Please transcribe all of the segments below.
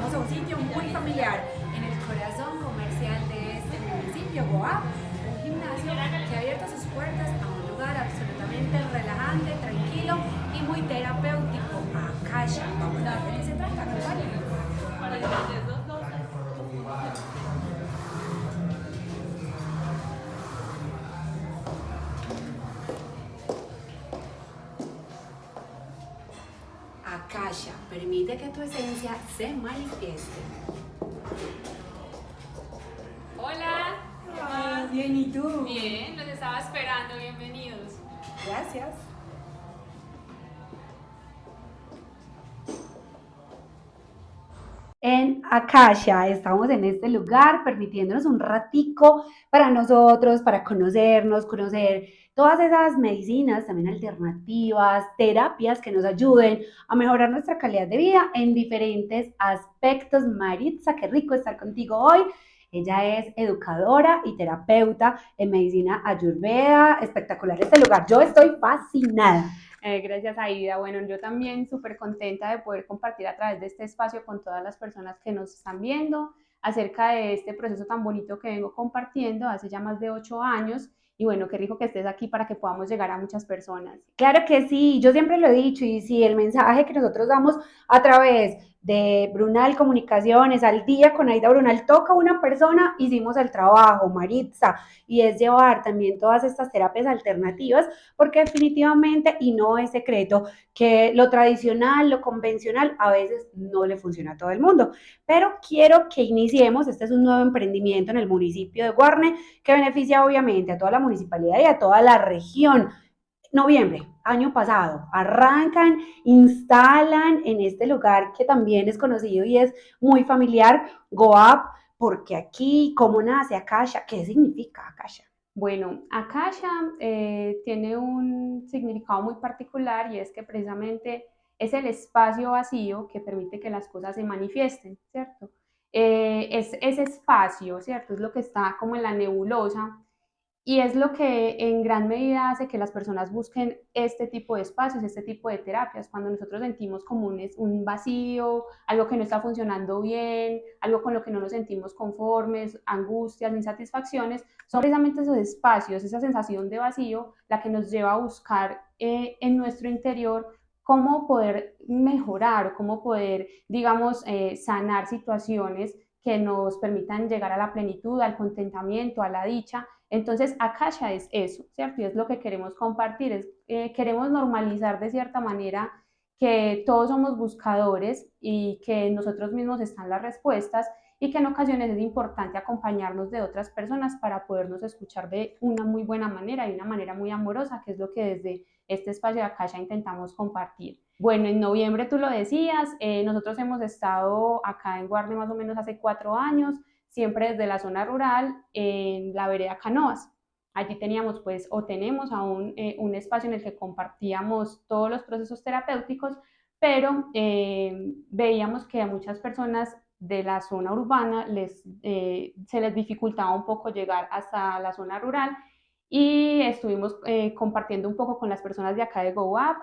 llegamos a un sitio muy familiar en el corazón comercial de este municipio, Goa, un gimnasio que ha abierto sus puertas a un lugar absolutamente relajante, tranquilo y muy terapéutico, Akasha. Vamos a ver de qué se trata, acompáñenme. Akasha, permite que tu esencia se manifieste. Hola, ¿qué más? Bien, ¿y tú? Bien, los estaba esperando, bienvenidos. Gracias. En Akasha estamos en este lugar permitiéndonos un ratico para nosotros, para conocernos, conocer todas esas medicinas también alternativas, terapias que nos ayuden a mejorar nuestra calidad de vida en diferentes aspectos. Maritza, qué rico estar contigo hoy. Ella es educadora y terapeuta en medicina ayurveda. Espectacular este lugar. Yo estoy fascinada. Gracias, Aida. Bueno, yo también súper contenta de poder compartir a través de este espacio con todas las personas que nos están viendo acerca de este proceso tan bonito que vengo compartiendo hace ya más de 8 años. Y bueno, qué rico que estés aquí para que podamos llegar a muchas personas. Claro que sí, yo siempre lo he dicho y si el mensaje que nosotros damos a través de Brunal Comunicaciones al día con Aida Brunal toca a una persona, hicimos el trabajo, Maritza, y es llevar también todas estas terapias alternativas, porque definitivamente, y no es secreto, que lo tradicional, lo convencional, a veces no le funciona a todo el mundo. Pero quiero que iniciemos, este es un nuevo emprendimiento en el municipio de Guarne, que beneficia obviamente a toda la municipalidad y a toda la región. Noviembre, año pasado, arrancan, instalan en este lugar que también es conocido y es muy familiar, Goap, porque aquí, ¿cómo nace Akasha? ¿Qué significa Akasha? Bueno, Akasha tiene un significado muy particular y es que precisamente es el espacio vacío que permite que las cosas se manifiesten, ¿cierto? Es ese espacio, ¿cierto? Es lo que está como en la nebulosa y es lo que en gran medida hace que las personas busquen este tipo de espacios, este tipo de terapias. Cuando nosotros sentimos como un vacío, algo que no está funcionando bien, algo con lo que no nos sentimos conformes, angustias, insatisfacciones, son precisamente esos espacios, esa sensación de vacío, la que nos lleva a buscar en nuestro interior cómo poder mejorar, cómo poder, digamos, sanar situaciones que nos permitan llegar a la plenitud, al contentamiento, a la dicha. Entonces, Akasha es eso, ¿cierto? Y es lo que queremos compartir, queremos normalizar de cierta manera que todos somos buscadores y que nosotros mismos están las respuestas y que en ocasiones es importante acompañarnos de otras personas para podernos escuchar de una muy buena manera y una manera muy amorosa, que es lo que desde este espacio de Akasha intentamos compartir. Bueno, en noviembre tú lo decías, nosotros hemos estado acá en Guarne más o menos hace 4 años, siempre desde la zona rural, en la vereda Canoas. Allí teníamos pues o tenemos aún un espacio en el que compartíamos todos los procesos terapéuticos, pero veíamos que a muchas personas de la zona urbana se les dificultaba un poco llegar hasta la zona rural y estuvimos compartiendo un poco con las personas de acá de GoUp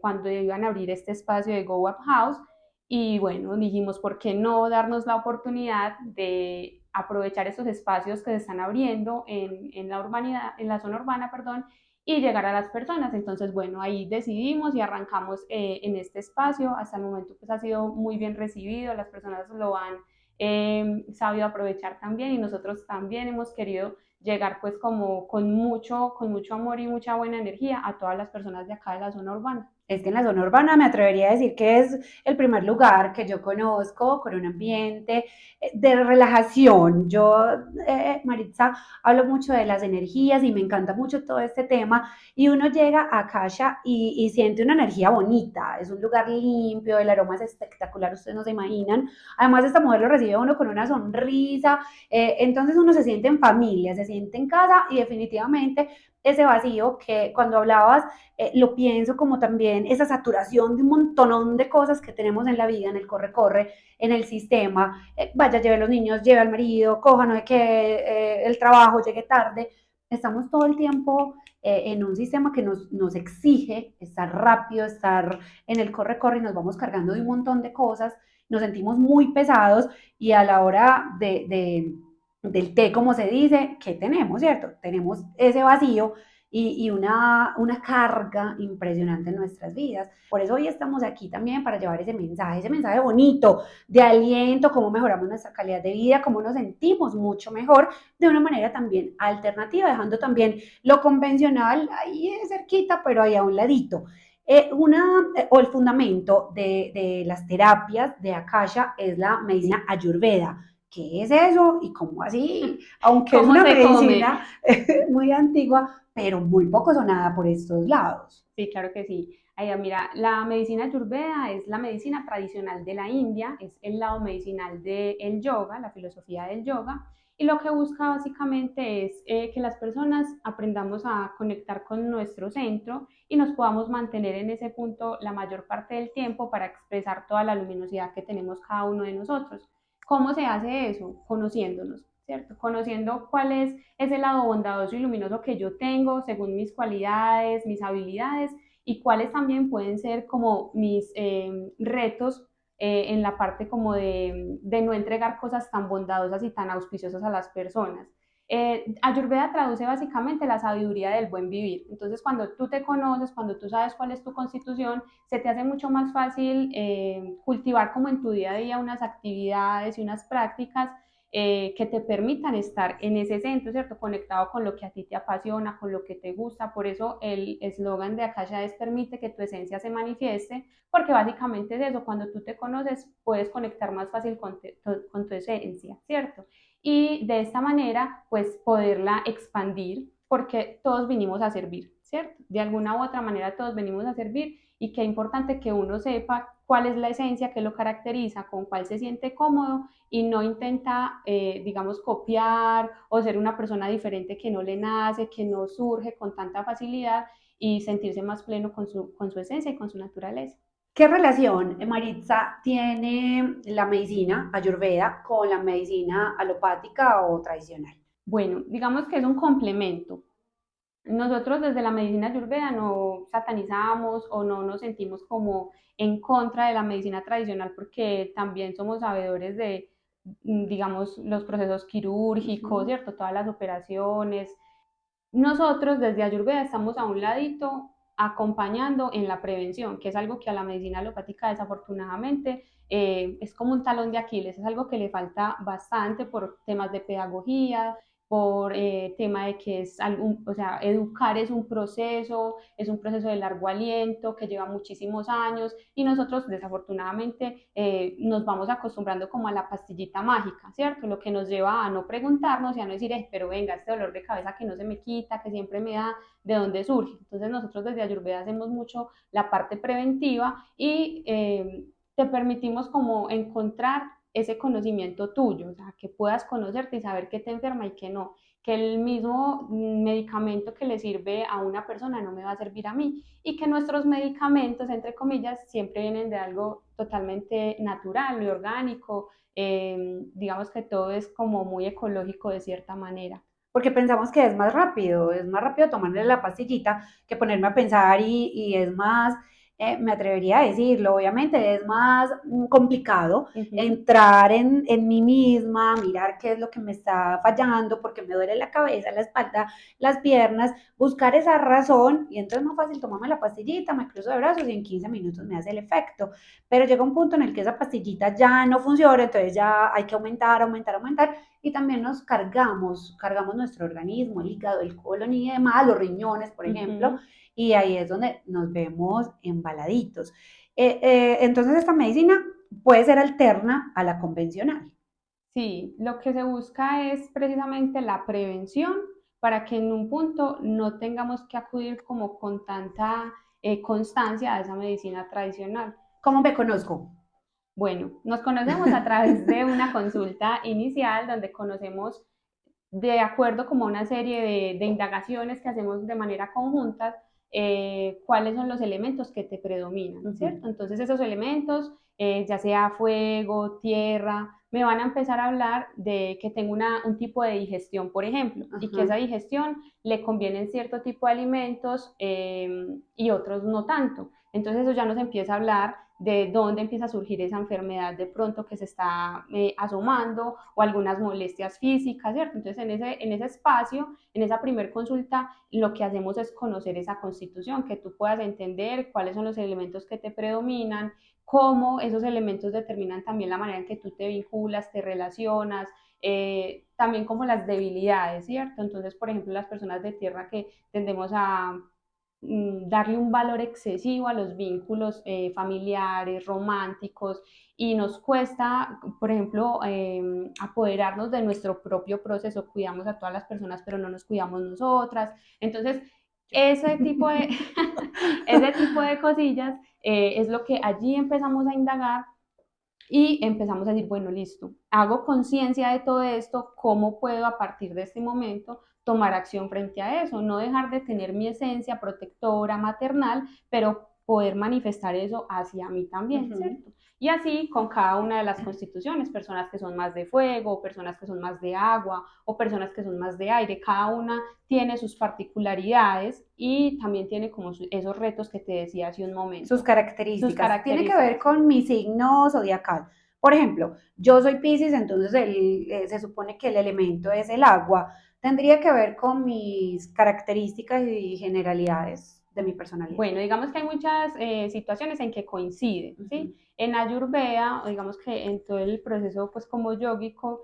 cuando iban a abrir este espacio de GoUp House y bueno, dijimos, ¿por qué no darnos la oportunidad de aprovechar esos espacios que se están abriendo en la urbanidad, en la zona urbana, perdón, y llegar a las personas? Entonces, bueno, ahí decidimos y arrancamos en este espacio. Hasta el momento pues ha sido muy bien recibido, las personas lo han sabido aprovechar también y nosotros también hemos querido llegar pues como con mucho amor y mucha buena energía a todas las personas de acá de la zona urbana. Es que en la zona urbana me atrevería a decir que es el primer lugar que yo conozco con un ambiente de relajación. Yo, Maritza, hablo mucho de las energías y me encanta mucho todo este tema. Y uno llega a Kasha y siente una energía bonita. Es un lugar limpio, el aroma es espectacular, ustedes no se imaginan. Además, esta mujer lo recibe a uno con una sonrisa. Entonces uno se siente en familia, se siente en casa y definitivamente ese vacío que cuando hablabas lo pienso como también esa saturación de un montonón de cosas que tenemos en la vida, en el corre-corre, en el sistema, vaya, lleve a los niños, lleve al marido, coja, no sé qué, el trabajo, llegue tarde, estamos todo el tiempo en un sistema que nos exige estar rápido, estar en el corre-corre y nos vamos cargando de un montón de cosas nos sentimos muy pesados y a la hora del té, como se dice, ¿qué tenemos, cierto? Tenemos ese vacío y una carga impresionante en nuestras vidas. Por eso hoy estamos aquí también para llevar ese mensaje bonito, de aliento, cómo mejoramos nuestra calidad de vida, cómo nos sentimos mucho mejor de una manera también alternativa, dejando también lo convencional ahí cerquita, pero ahí a un ladito. O el fundamento de las terapias de Akasha es la medicina ayurveda. ¿Qué es eso? ¿Y cómo así? Aunque es ¿Cómo una se come? medicina muy antigua, pero muy poco sonada por estos lados. Sí, claro que sí. Ay, mira, la medicina ayurveda es la medicina tradicional de la India, es el lado medicinal del yoga, la filosofía del yoga, y lo que busca básicamente es que las personas aprendamos a conectar con nuestro centro y nos podamos mantener en ese punto la mayor parte del tiempo para expresar toda la luminosidad que tenemos cada uno de nosotros. ¿Cómo se hace eso? Conociéndonos, ¿cierto? Conociendo cuál es ese lado bondadoso y luminoso que yo tengo según mis cualidades, mis habilidades y cuáles también pueden ser como mis retos en la parte como de no entregar cosas tan bondadosas y tan auspiciosas a las personas. Ayurveda traduce básicamente la sabiduría del buen vivir. Entonces, cuando tú te conoces, cuando tú sabes cuál es tu constitución, se te hace mucho más fácil cultivar como en tu día a día unas actividades y unas prácticas que te permitan estar en ese centro, ¿cierto? Conectado con lo que a ti te apasiona, con lo que te gusta. Por eso el eslogan de Akasha es permite que tu esencia se manifieste, porque básicamente es eso, cuando tú te conoces puedes conectar más fácil con tu esencia, ¿cierto? Y de esta manera, pues poderla expandir, porque todos vinimos a servir, ¿cierto? De alguna u otra manera todos venimos a servir y qué importante que uno sepa cuál es la esencia que lo caracteriza, con cuál se siente cómodo y no intenta, digamos, copiar o ser una persona diferente que no le nace, que no surge con tanta facilidad y sentirse más pleno con su esencia y con su naturaleza. ¿Qué relación, Maritza, tiene la medicina ayurveda con la medicina alopática o tradicional? Bueno, digamos que es un complemento. Nosotros desde la medicina ayurveda no satanizamos o no nos sentimos como en contra de la medicina tradicional porque también somos sabedores de, digamos, los procesos quirúrgicos, Ujú. ¿cierto? Todas las operaciones. Nosotros desde Ayurveda estamos a un ladito acompañando en la prevención, que es algo que a la medicina alopática desafortunadamente es como un talón de Aquiles, es algo que le falta bastante por temas de pedagogía, por tema de que es algún, o sea, educar es un proceso de largo aliento que lleva muchísimos años y nosotros desafortunadamente nos vamos acostumbrando como a la pastillita mágica, ¿cierto? Lo que nos lleva a no preguntarnos y a no decir, pero venga, este dolor de cabeza que no se me quita, que siempre me da, ¿de dónde surge? Entonces nosotros desde Ayurveda hacemos mucho la parte preventiva y te permitimos como encontrar ese conocimiento tuyo, o sea, que puedas conocerte y saber qué te enferma y qué no, que el mismo medicamento que le sirve a una persona no me va a servir a mí y que nuestros medicamentos, entre comillas, siempre vienen de algo totalmente natural y orgánico, digamos que todo es como muy ecológico de cierta manera. Porque pensamos que es más rápido tomarle la pastillita que ponerme a pensar y es más, me atrevería a decirlo, obviamente es más complicado Uh -huh. entrar en mí misma, mirar qué es lo que me está fallando, porque me duele la cabeza, la espalda, las piernas, buscar esa razón y entonces es más fácil tomarme la pastillita, me cruzo de brazos y en 15 minutos me hace el efecto. Pero llega un punto en el que esa pastillita ya no funciona, entonces ya hay que aumentar, aumentar, aumentar y también nos cargamos nuestro organismo, el hígado, el colon y demás, los riñones, por Uh ejemplo, -huh. y ahí es donde nos vemos embaladitos. Entonces esta medicina puede ser alterna a la convencional. Sí, lo que se busca es precisamente la prevención para que en un punto no tengamos que acudir como con tanta constancia a esa medicina tradicional. ¿Cómo me conozco? Bueno, nos conocemos a través de una consulta inicial donde conocemos de acuerdo como una serie de indagaciones que hacemos de manera conjunta, cuáles son los elementos que te predominan, Uh -huh. ¿cierto? Entonces esos elementos, ya sea fuego, tierra, me van a empezar a hablar de que tengo un tipo de digestión, por ejemplo, Uh y que -huh. esa digestión le convienen cierto tipo de alimentos y otros no tanto. Entonces eso ya nos empieza a hablar de dónde empieza a surgir esa enfermedad de pronto que se está asomando o algunas molestias físicas, ¿cierto? Entonces en ese espacio, en esa primer consulta, lo que hacemos es conocer esa constitución, que tú puedas entender cuáles son los elementos que te predominan, cómo esos elementos determinan también la manera en que tú te vinculas, te relacionas, también como las debilidades, ¿cierto? Entonces, por ejemplo, las personas de tierra que tendemos a darle un valor excesivo a los vínculos familiares, románticos, y nos cuesta, por ejemplo, apoderarnos de nuestro propio proceso, cuidamos a todas las personas, pero no nos cuidamos nosotras. Entonces, Yo. ese tipo de, ese tipo de cosillas es lo que allí empezamos a indagar y empezamos a decir, bueno, listo, hago conciencia de todo esto, ¿cómo puedo a partir de este momento tomar acción frente a eso? No dejar de tener mi esencia protectora, maternal, pero poder manifestar eso hacia mí también, Ujú. ¿cierto? Y así con cada una de las constituciones, personas que son más de fuego, personas que son más de agua o personas que son más de aire, cada una tiene sus particularidades y también tiene como esos retos que te decía hace un Sus momento, sus características. Tiene que ver características. con mi signo zodiacal. Por ejemplo, yo soy Piscis, entonces se supone que el elemento es el agua. Tendría que ver con mis características y generalidades de mi personalidad. Bueno, digamos que hay muchas situaciones en que coinciden, Ujú. ¿sí? En Ayurveda, digamos que en todo el proceso, pues como yógico,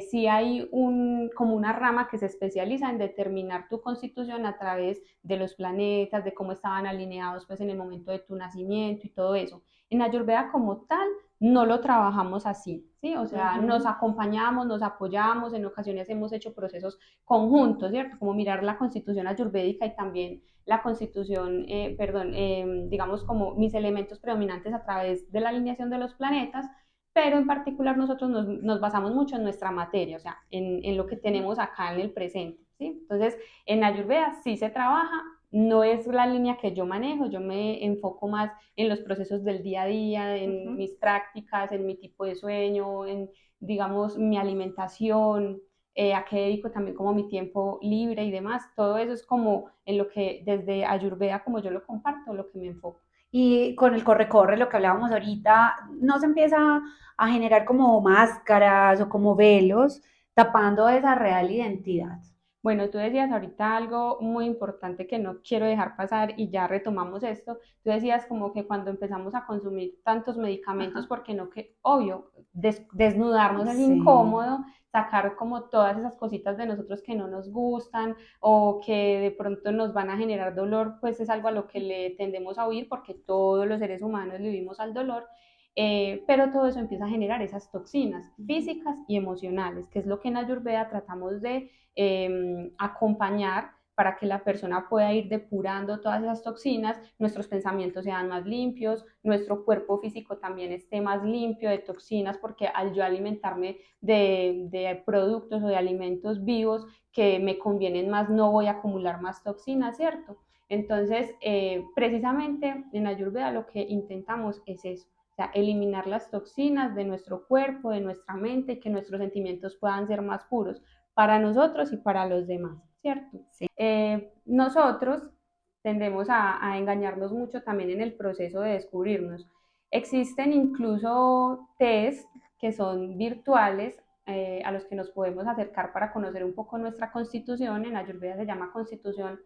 sí hay como una rama que se especializa en determinar tu constitución a través de los planetas, de cómo estaban alineados, pues en el momento de tu nacimiento y todo eso. En Ayurveda como tal, no lo trabajamos así, ¿sí? O sea, nos Ujú. acompañamos, nos apoyamos, en ocasiones hemos hecho procesos conjuntos, ¿cierto? Como mirar la constitución ayurvédica y también la constitución, perdón, digamos como mis elementos predominantes a través de la alineación de los planetas, pero en particular nosotros nos basamos mucho en nuestra materia, o sea, en lo que Ujú. tenemos acá en el presente, ¿sí? Entonces, en Ayurveda sí se trabaja, no es la línea que yo manejo, yo me enfoco más en los procesos del día a día, en Ujú. mis prácticas, en mi tipo de sueño, en, digamos, mi alimentación, a qué dedico también como mi tiempo libre y demás. Todo eso es como en lo que desde Ayurveda, como yo lo comparto, lo que me enfoco. Y con el corre-corre, lo que hablábamos ahorita, no se empieza a generar como máscaras o como velos tapando esa real identidad. Bueno, tú decías ahorita algo muy importante que no quiero dejar pasar y ya retomamos esto. Tú decías como que cuando empezamos a consumir tantos medicamentos, Ajá. porque no que, obvio, desnudarnos es Sí. incómodo, sacar como todas esas cositas de nosotros que no nos gustan o que de pronto nos van a generar dolor, pues es algo a lo que le tendemos a huir porque todos los seres humanos le vivimos al dolor. Pero todo eso empieza a generar esas toxinas Ujú. físicas y emocionales, que es lo que en Ayurveda tratamos de acompañar para que la persona pueda ir depurando todas esas toxinas, nuestros pensamientos sean más limpios, nuestro cuerpo físico también esté más limpio de toxinas, porque al yo alimentarme de productos o de alimentos vivos que me convienen más, no voy a acumular más toxinas, ¿cierto? Entonces, precisamente en Ayurveda lo que intentamos es eso, o sea, eliminar las toxinas de nuestro cuerpo, de nuestra mente, y que nuestros sentimientos puedan ser más puros para nosotros y para los demás, ¿cierto? Sí. Nosotros tendemos a engañarnos mucho también en el proceso de descubrirnos. Existen incluso test que son virtuales a los que nos podemos acercar para conocer un poco nuestra constitución. En Ayurveda se llama constitución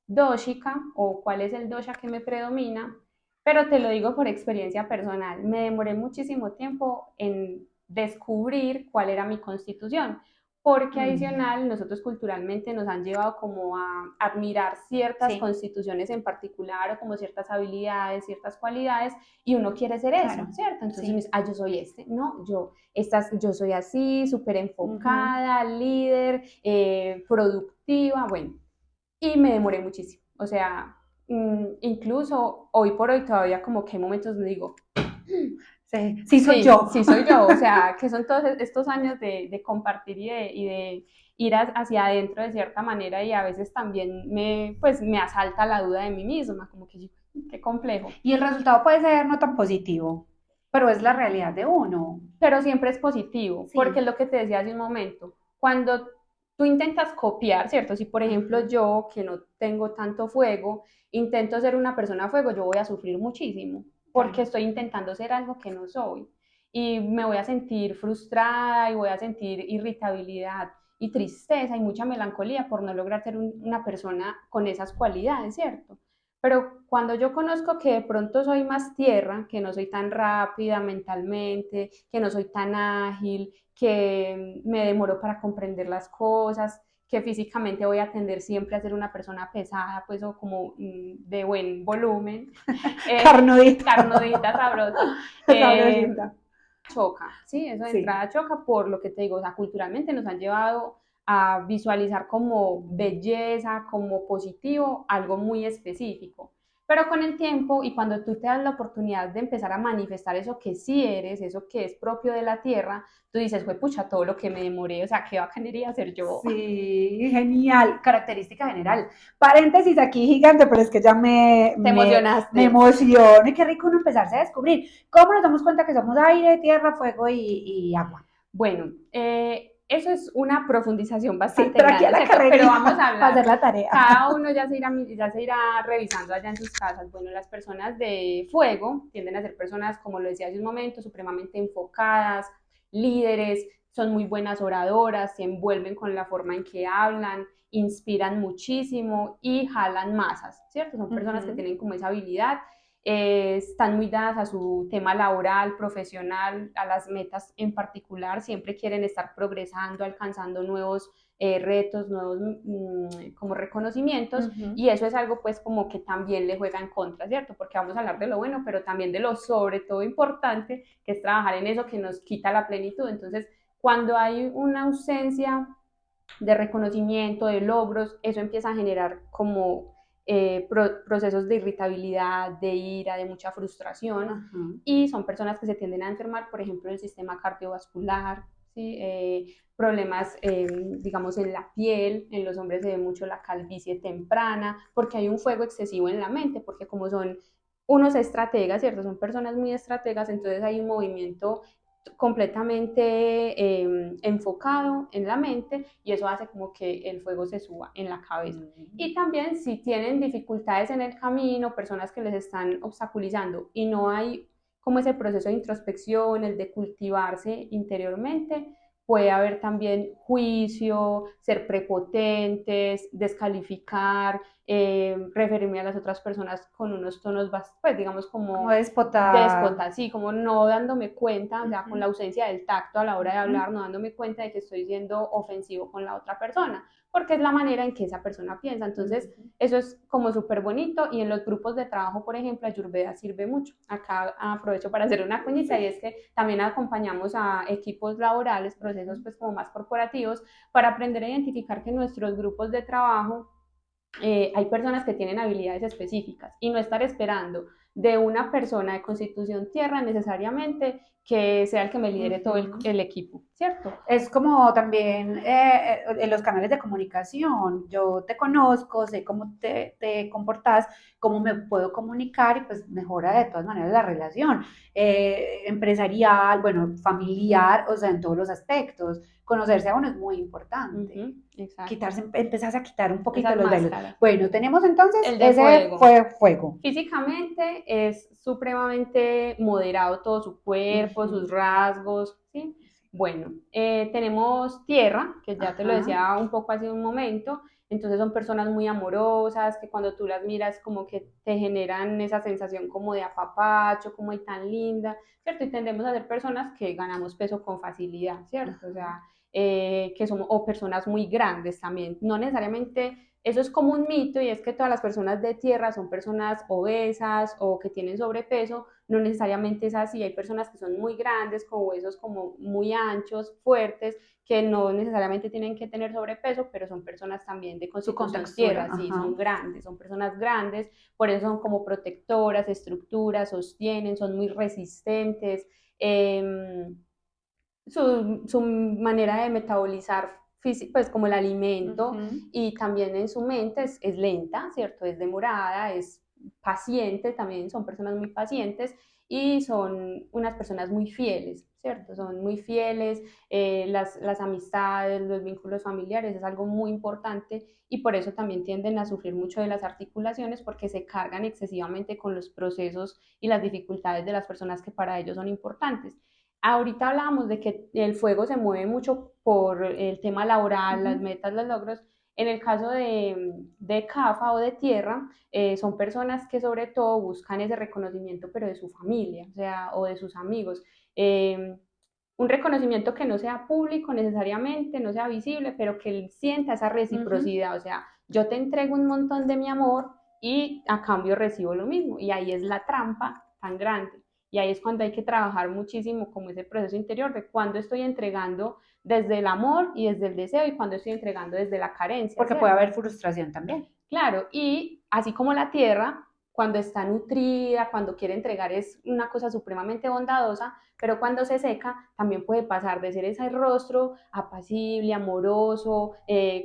dóshica o cuál es el dosha que me predomina, pero te lo digo por experiencia personal. Me demoré muchísimo tiempo en descubrir cuál era mi constitución porque Mm. adicional nosotros culturalmente nos han llevado como a admirar ciertas Sí, constituciones en particular o como ciertas habilidades, ciertas cualidades y uno quiere ser eso, claro. ¿cierto? Entonces uno Sí. dice, ah, yo soy este, no, yo soy así, súper Ujú. enfocada, líder, productiva, bueno, y me demoré muchísimo, o sea, incluso hoy por hoy todavía como que hay momentos donde digo, Sí, sí soy sí, yo. sí soy yo, o sea, que son todos estos años de compartir y de ir hacia adentro de cierta manera y a veces también pues, me asalta la duda de mí misma, como que qué complejo, Y el resultado puede ser no tan positivo, pero es la realidad de uno. pero siempre es positivo, porque es Sí. lo que te decía hace un momento, cuando tú intentas copiar, ¿cierto? Si por ejemplo Ujú. yo, que no tengo tanto fuego, intento ser una persona a fuego, yo voy a sufrir muchísimo, porque Claro. estoy intentando ser algo que no soy. Y me voy a sentir frustrada y voy a sentir irritabilidad y tristeza y mucha melancolía por no lograr ser una persona con esas cualidades, ¿cierto? Pero cuando yo conozco que de pronto soy más tierra, que no soy tan rápida mentalmente, que no soy tan ágil, que me demoro para comprender las cosas, que físicamente voy a tender siempre a ser una persona pesada, pues o como de buen volumen, Carnudita. carnudita, sabrosa, eh, Sabrosita. choca, ¿sí? Eso de Sí. entrada choca por lo que te digo, o sea, culturalmente nos han llevado a visualizar como belleza, como positivo, algo muy específico. Pero con el tiempo y cuando tú te das la oportunidad de empezar a manifestar eso que sí eres, eso que es propio de la tierra, tú dices, fue pucha, todo lo que me demoré, o sea, qué bacanería ser yo. Sí, genial, característica general. Paréntesis aquí gigante, pero es que ya Te me emocionaste. emociona y qué rico uno empezarse a descubrir. ¿Cómo nos damos cuenta que somos aire, tierra, fuego y agua? Bueno, eso es una profundización Sí, bastante pero aquí a grande, la ¿cierto? Pero vamos carrerita a para hablar. hacer la tarea. Cada uno ya se irá revisando allá en sus casas. Bueno, las personas de fuego tienden a ser personas, como lo decía hace un momento, supremamente enfocadas, líderes, son muy buenas oradoras, se envuelven con la forma en que hablan, inspiran muchísimo y jalan masas, ¿cierto? Son Uh personas que -huh. tienen como esa habilidad, están muy dadas a su tema laboral, profesional, a las metas en particular, siempre quieren estar progresando, alcanzando nuevos retos, nuevos como reconocimientos, Uh -huh. y eso es algo pues como que también le juega en contra, ¿cierto? Porque vamos a hablar de lo bueno, pero también de lo sobre todo importante, que es trabajar en eso que nos quita la plenitud. Entonces, cuando hay una ausencia de reconocimiento, de logros, eso empieza a generar como procesos de irritabilidad, de ira, de mucha frustración, Uh -huh. y son personas que se tienden a enfermar, por ejemplo, el sistema cardiovascular, ¿sí? Problemas, digamos, en la piel, en los hombres se ve mucho la calvicie temprana, porque hay un fuego excesivo en la mente, porque como son unos estrategas, ¿cierto? Son personas muy estrategas, entonces hay un movimiento completamente enfocado en la mente y eso hace como que el fuego se suba en la cabeza. Y también si tienen dificultades en el camino, personas que les están obstaculizando y no hay como ese proceso de introspección, el de cultivarse interiormente, puede haber también juicio, ser prepotentes, descalificar, referirme a las otras personas con unos tonos, pues digamos Como como déspota. déspota, sí, como no dándome cuenta, o Uh sea, con -huh. la ausencia del tacto a la Uh hora de -huh. hablar, no dándome cuenta de que estoy siendo ofensivo con la otra persona, porque es la manera en que esa persona piensa. Uh Entonces, -huh. eso es como súper bonito y en los grupos de trabajo, por ejemplo, Ayurveda sirve mucho. Acá aprovecho para hacer una cuñita y Sí. es que también acompañamos a equipos laborales, Uh procesos -huh. pues como más corporativos, para aprender a identificar que nuestros grupos de trabajo hay personas que tienen habilidades específicas y no estar esperando de una persona de constitución tierra necesariamente que sea el que me Uh lidere todo -huh. el equipo, ¿cierto? Es como también en los canales de comunicación. Yo te conozco, sé cómo te comportas, cómo me puedo comunicar y pues mejora de todas maneras la relación empresarial, bueno, familiar, o sea, en todos los aspectos. Conocerse a uno es muy importante. Exacto. Quitarse, empezás a quitar un poquito Esas los velos. máscaras. Bueno, tenemos entonces El de ese fuego. fue fuego. Físicamente es supremamente moderado todo su Uh cuerpo, sus -huh. rasgos, ¿sí? Bueno, tenemos tierra, que ya te lo Ajá. decía un poco hace un momento, entonces son personas muy amorosas, que cuando tú las miras como que te generan esa sensación como de apapacho, como y tan linda, ¿cierto? Y tendemos a ser personas que ganamos peso con facilidad, ¿cierto? O Ajá. sea, que somos, o personas muy grandes también, no necesariamente eso es como un mito y es que todas las personas de tierra son personas obesas o que tienen sobrepeso, no necesariamente es así, hay personas que son muy grandes, con huesos como muy anchos, fuertes, que no necesariamente tienen que tener sobrepeso, pero son personas también de Su constitución contextura. tierra, sí, Ajá. son grandes, son personas grandes, por eso son como protectoras, estructuras, sostienen, son muy resistentes. Eh, su manera de metabolizar pues como el Uh alimento -huh. y también en su mente es lenta, ¿cierto? Es demorada, es paciente, también son personas muy pacientes y son unas personas muy fieles, ¿cierto? Son muy fieles, las amistades, los vínculos familiares es algo muy importante y por eso también tienden a sufrir mucho de las articulaciones porque se cargan excesivamente con los procesos y las dificultades de las personas que para ellos son importantes. Ahorita hablábamos de que el fuego se mueve mucho por el tema laboral, las Ujú. metas, los logros. En el caso de CAFA o de tierra, son personas que sobre todo buscan ese reconocimiento, pero de su familia, o sea, o de sus amigos. Un reconocimiento que no sea público necesariamente, no sea visible, pero que él sienta esa Ujú. reciprocidad, o sea, yo te entrego un montón de mi amor y a cambio recibo lo mismo. Y ahí es la trampa tan grande. Y ahí es cuando hay que trabajar muchísimo como ese proceso interior de cuando estoy entregando desde el amor y desde el deseo y cuando estoy entregando desde la carencia, Porque puede ¿cierto? haber frustración también. Claro, y así como la tierra, cuando está nutrida, cuando quiere entregar es una cosa supremamente bondadosa, pero cuando se seca también puede pasar de ser ese rostro apacible, amoroso,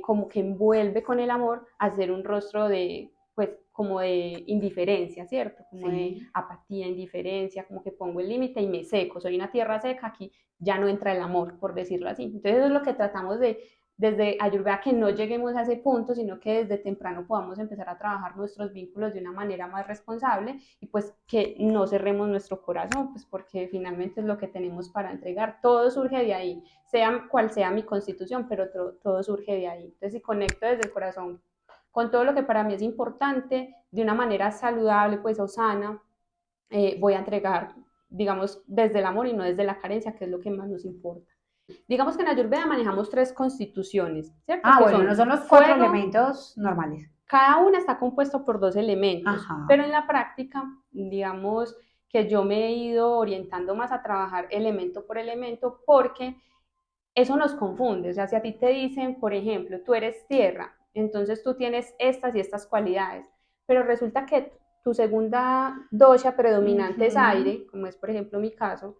como que envuelve con el amor, a ser un rostro de, pues, como de indiferencia, ¿cierto? Como de Sí. apatía, indiferencia, como que pongo el límite y me seco, soy una tierra seca, aquí ya no entra el amor, por decirlo así. Entonces eso es lo que tratamos de desde Ayurveda que no lleguemos a ese punto, sino que desde temprano podamos empezar a trabajar nuestros vínculos de una manera más responsable y pues que no cerremos nuestro corazón, pues porque finalmente es lo que tenemos para entregar. Todo surge de ahí, sea cual sea mi constitución, pero todo surge de ahí. Entonces, si conecto desde el corazón con todo lo que para mí es importante, de una manera saludable, pues o sana, voy a entregar, digamos, desde el amor y no desde la carencia, que es lo que más nos importa. Digamos que en Ayurveda manejamos tres constituciones, ¿cierto? Ah, Que bueno, no son son los cuatro fuego, elementos normales. cada una está compuesto por dos elementos, Ajá. pero en la práctica, digamos que yo me he ido orientando más a trabajar elemento por elemento porque eso nos confunde. O sea, si a ti te dicen, por ejemplo, tú eres tierra, entonces tú tienes estas y estas cualidades, pero resulta que tu segunda dosha predominante es Ujú. aire, como es por ejemplo mi caso,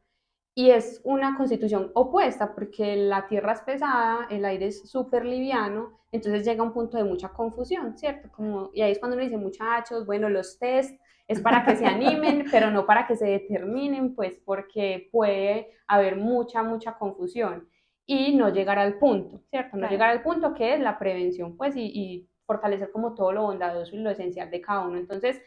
y es una constitución opuesta porque la tierra es pesada, el aire es súper liviano, entonces llega un punto de mucha confusión, ¿cierto? Como, y ahí es cuando uno dice, muchachos, bueno, los test es para que se animen, pero no para que se determinen, pues porque puede haber mucha confusión y no llegar al punto, ¿cierto? No llegar Claro. al punto que es la prevención, pues, y fortalecer como todo lo bondadoso y lo esencial de cada uno. Entonces,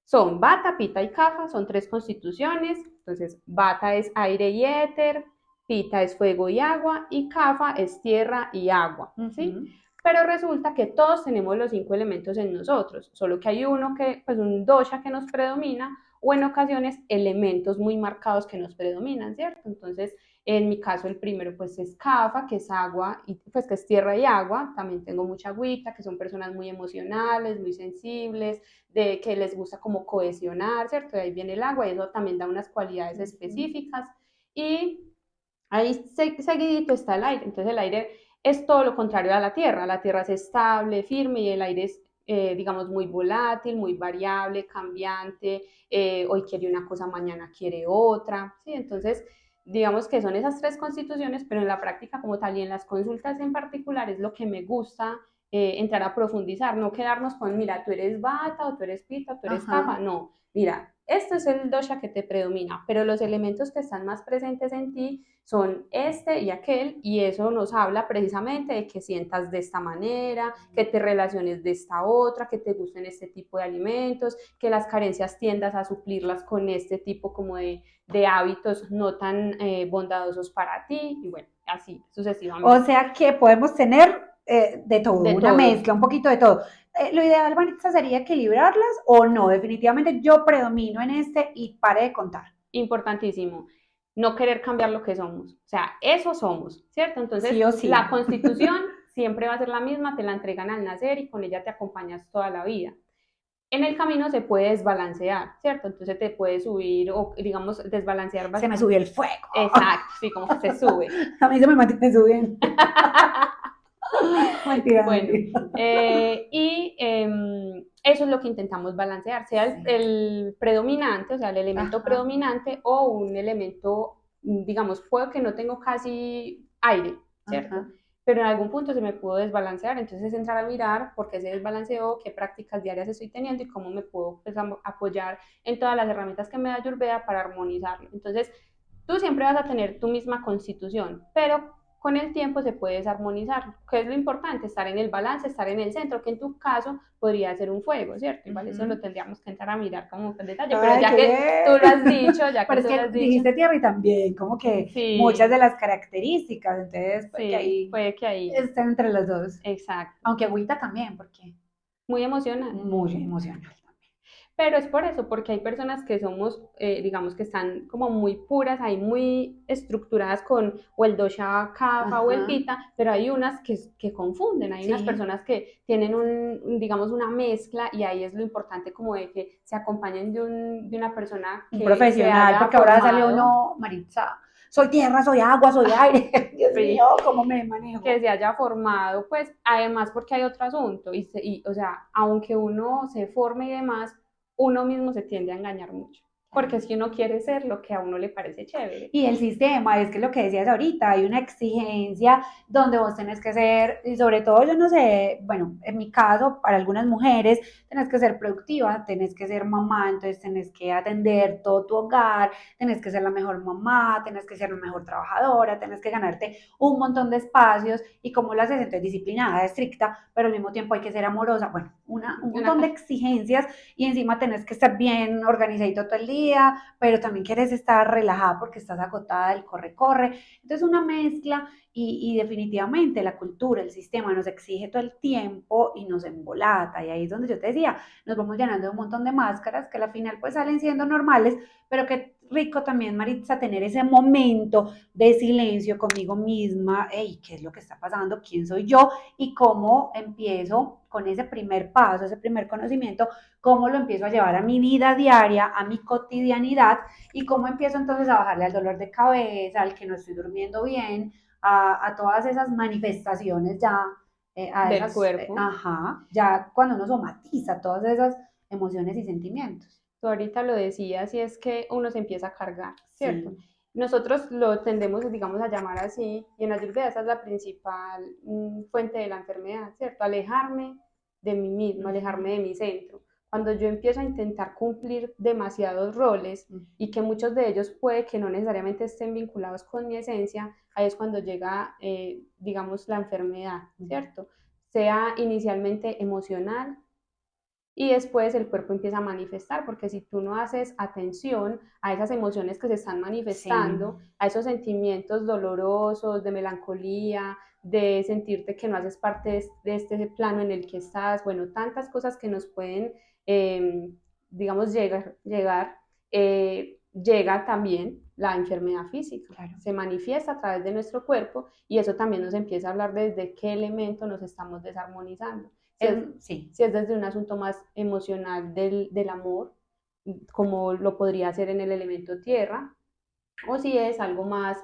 son Bata, Pita y Kapha, son tres constituciones. Entonces, Bata es aire y éter, Pita es fuego y agua y Kapha es tierra y agua, ¿sí? Ujú. Pero resulta que todos tenemos los cinco elementos en nosotros, solo que hay uno que, pues un dosha que nos predomina o en ocasiones elementos muy marcados que nos predominan, ¿cierto? Entonces, en mi caso, el primero pues es Kapha, que es agua, y pues que es tierra y agua. También tengo mucha agüita, que son personas muy emocionales, muy sensibles, de que les gusta como cohesionar, ¿cierto? De ahí viene el agua y eso también da unas cualidades Ujú. específicas. Y ahí seguidito está el aire. Entonces el aire es todo lo contrario a la tierra. La tierra es estable, firme y el aire es, digamos, muy volátil, muy variable, cambiante. Hoy quiere una cosa, mañana quiere otra. ¿Sí? Entonces, digamos que son esas tres constituciones, pero en la práctica como tal y en las consultas en particular es lo que me gusta entrar a profundizar, no quedarnos con, mira, tú eres bata o tú eres pita o tú eres Ajá. capa, no, mira, este es el dosha que te predomina, pero los elementos que están más presentes en ti son este y aquel, y eso nos habla precisamente de que sientas de esta manera, que te relaciones de esta otra, que te gusten este tipo de alimentos, que las carencias tiendas a suplirlas con este tipo como de hábitos no tan bondadosos para ti, y bueno, así O sucesivamente. sea que podemos tener de todo, De una todo. mezcla, un poquito de todo. Lo ideal, Vanessa, sería equilibrarlas o no. Definitivamente yo predomino en este y pare de contar. Importantísimo, no querer cambiar lo que somos. O sea, eso somos, ¿cierto? Entonces, Sí o la sí. constitución siempre va a ser la misma, te la entregan al nacer y con ella te acompañas toda la vida. En el camino se puede desbalancear, ¿cierto? Entonces te puede subir o, digamos, desbalancear Se me básicamente. subió el fuego. Exacto, sí, como que se sube. A mí se me mantiene subiendo. Mentira, Bueno, mentira. eso es lo que intentamos balancear, sea Sí. el predominante, o sea, el elemento Ajá. predominante o un elemento, digamos, puedo que no tengo casi aire, ¿cierto? Ajá. Pero en algún punto se me pudo desbalancear, entonces es entrar a mirar por qué se desbalanceó, qué prácticas diarias estoy teniendo y cómo me puedo pues, apoyar en todas las herramientas que me da Ayurveda para armonizarlo. Entonces, tú siempre vas a tener tu misma constitución, pero con el tiempo se puede desarmonizar, que es lo importante, estar en el balance, estar en el centro, que en tu caso podría ser un fuego, ¿cierto? Igual eso lo Ujú. tendríamos que entrar a mirar como con detalle, pero Ay, ya qué que tú lo has bien. dicho, ya que Pero es tú lo que has dicho, dijiste tierra y también, como que muchas de sí, las características, entonces puede que sí, ahí puede que ahí, estén entre los dos. exacto, Aunque agüita también, porque muy emocional. muy emocional. Pero es por eso, porque hay personas que somos, digamos que están como muy puras, ahí muy estructuradas con o el dosha kapha o el Ajá, pita, pero hay unas que confunden, hay unas sí. personas que tienen digamos, una mezcla y ahí es lo importante como de que se acompañen de una persona Un que se profesional, haya porque ahora sale formado, uno, Maritza, soy tierra, soy agua, soy aire. Dios mío, sí, ¿cómo me que manejo? se haya formado, pues además porque hay otro asunto, o sea, aunque uno se forme y demás, uno mismo se tiende a engañar mucho, porque es que uno quiere ser lo que a uno le parece chévere. Y el sistema, es que lo que decías ahorita, hay una exigencia donde vos tenés que ser, y sobre todo yo no sé, bueno, en mi caso, para algunas mujeres, tenés que ser productiva, tenés que ser mamá, entonces tenés que atender todo tu hogar, tenés que ser la mejor mamá, tenés que ser la mejor trabajadora, tenés que ganarte un montón de espacios, y cómo lo haces, entonces disciplinada, estricta, pero al mismo tiempo hay que ser amorosa, bueno, un Una, montón de exigencias, y encima tenés que estar bien organizadito todo el día, pero también quieres estar relajada porque estás agotada del corre-corre. Entonces una mezcla y definitivamente la cultura, el sistema nos exige todo el tiempo y nos embolata. Y ahí es donde yo te decía, nos vamos llenando de un montón de máscaras que al final pues salen siendo normales, pero qué rico también, Maritza, tener ese momento de silencio conmigo misma, hey, ¿qué es lo que está pasando? ¿Quién soy yo? Y cómo empiezo con ese primer paso, ese primer conocimiento, cómo lo empiezo a llevar a mi vida diaria, a mi cotidianidad y cómo empiezo entonces a bajarle al dolor de cabeza, al que no estoy durmiendo bien, a todas esas manifestaciones ya, a del esas, cuerpo. ajá, ya cuando uno somatiza todas esas emociones y sentimientos. Tú ahorita lo decías y es que uno se empieza a cargar, ¿cierto? Sí. Nosotros lo tendemos, digamos, a llamar así, y en Ayurveda esa es la principal fuente de la enfermedad, ¿cierto? Alejarme de mí mismo, Uh -huh. alejarme de mi centro. Cuando yo empiezo a intentar cumplir demasiados roles Uh -huh. y que muchos de ellos puede que no necesariamente estén vinculados con mi esencia, ahí es cuando llega, digamos, la enfermedad, ¿cierto? Sea inicialmente emocional, y después el cuerpo empieza a manifestar, porque si tú no haces atención a esas emociones que se están Sí. manifestando, a esos sentimientos dolorosos, de melancolía, de sentirte que no haces parte de este plano en el que estás, bueno, tantas cosas que nos pueden, digamos, llega también la enfermedad física, Claro. se manifiesta a través de nuestro cuerpo y eso también nos empieza a hablar desde qué elemento nos estamos desarmonizando. Sí. Si es desde un asunto más emocional del amor, como lo podría ser en el elemento tierra, o si es algo más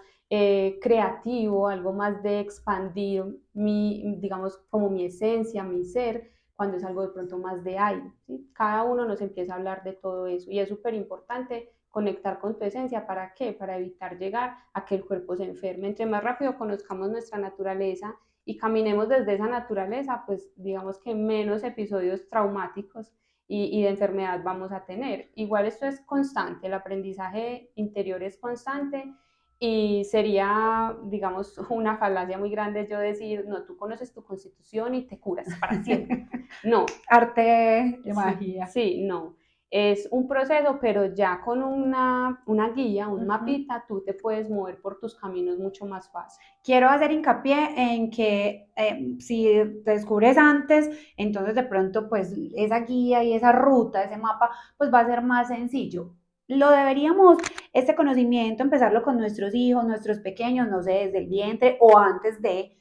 creativo, algo más de expandir digamos, como mi esencia, mi ser, cuando es algo de pronto más de aire. ¿Sí? Cada uno nos empieza a hablar de todo eso y es súper importante conectar con tu esencia. ¿Para qué? Para evitar llegar a que el cuerpo se enferme. Entre más rápido conozcamos nuestra naturaleza y caminemos desde esa naturaleza, pues digamos que menos episodios traumáticos de enfermedad vamos a tener. Igual esto es constante, el aprendizaje interior es constante y sería, digamos, una falacia muy grande yo decir, no, tú conoces tu constitución y te curas para siempre. No. Arte de Sí, magia. sí, no. Es un proceso, pero ya con una guía, un Uh -huh. mapita, tú te puedes mover por tus caminos mucho más fácil. Quiero hacer hincapié en que si te descubres antes, entonces de pronto pues esa guía y esa ruta, ese mapa, pues va a ser más sencillo. Lo deberíamos, este conocimiento, empezarlo con nuestros hijos, nuestros pequeños, no sé, desde el vientre o antes de,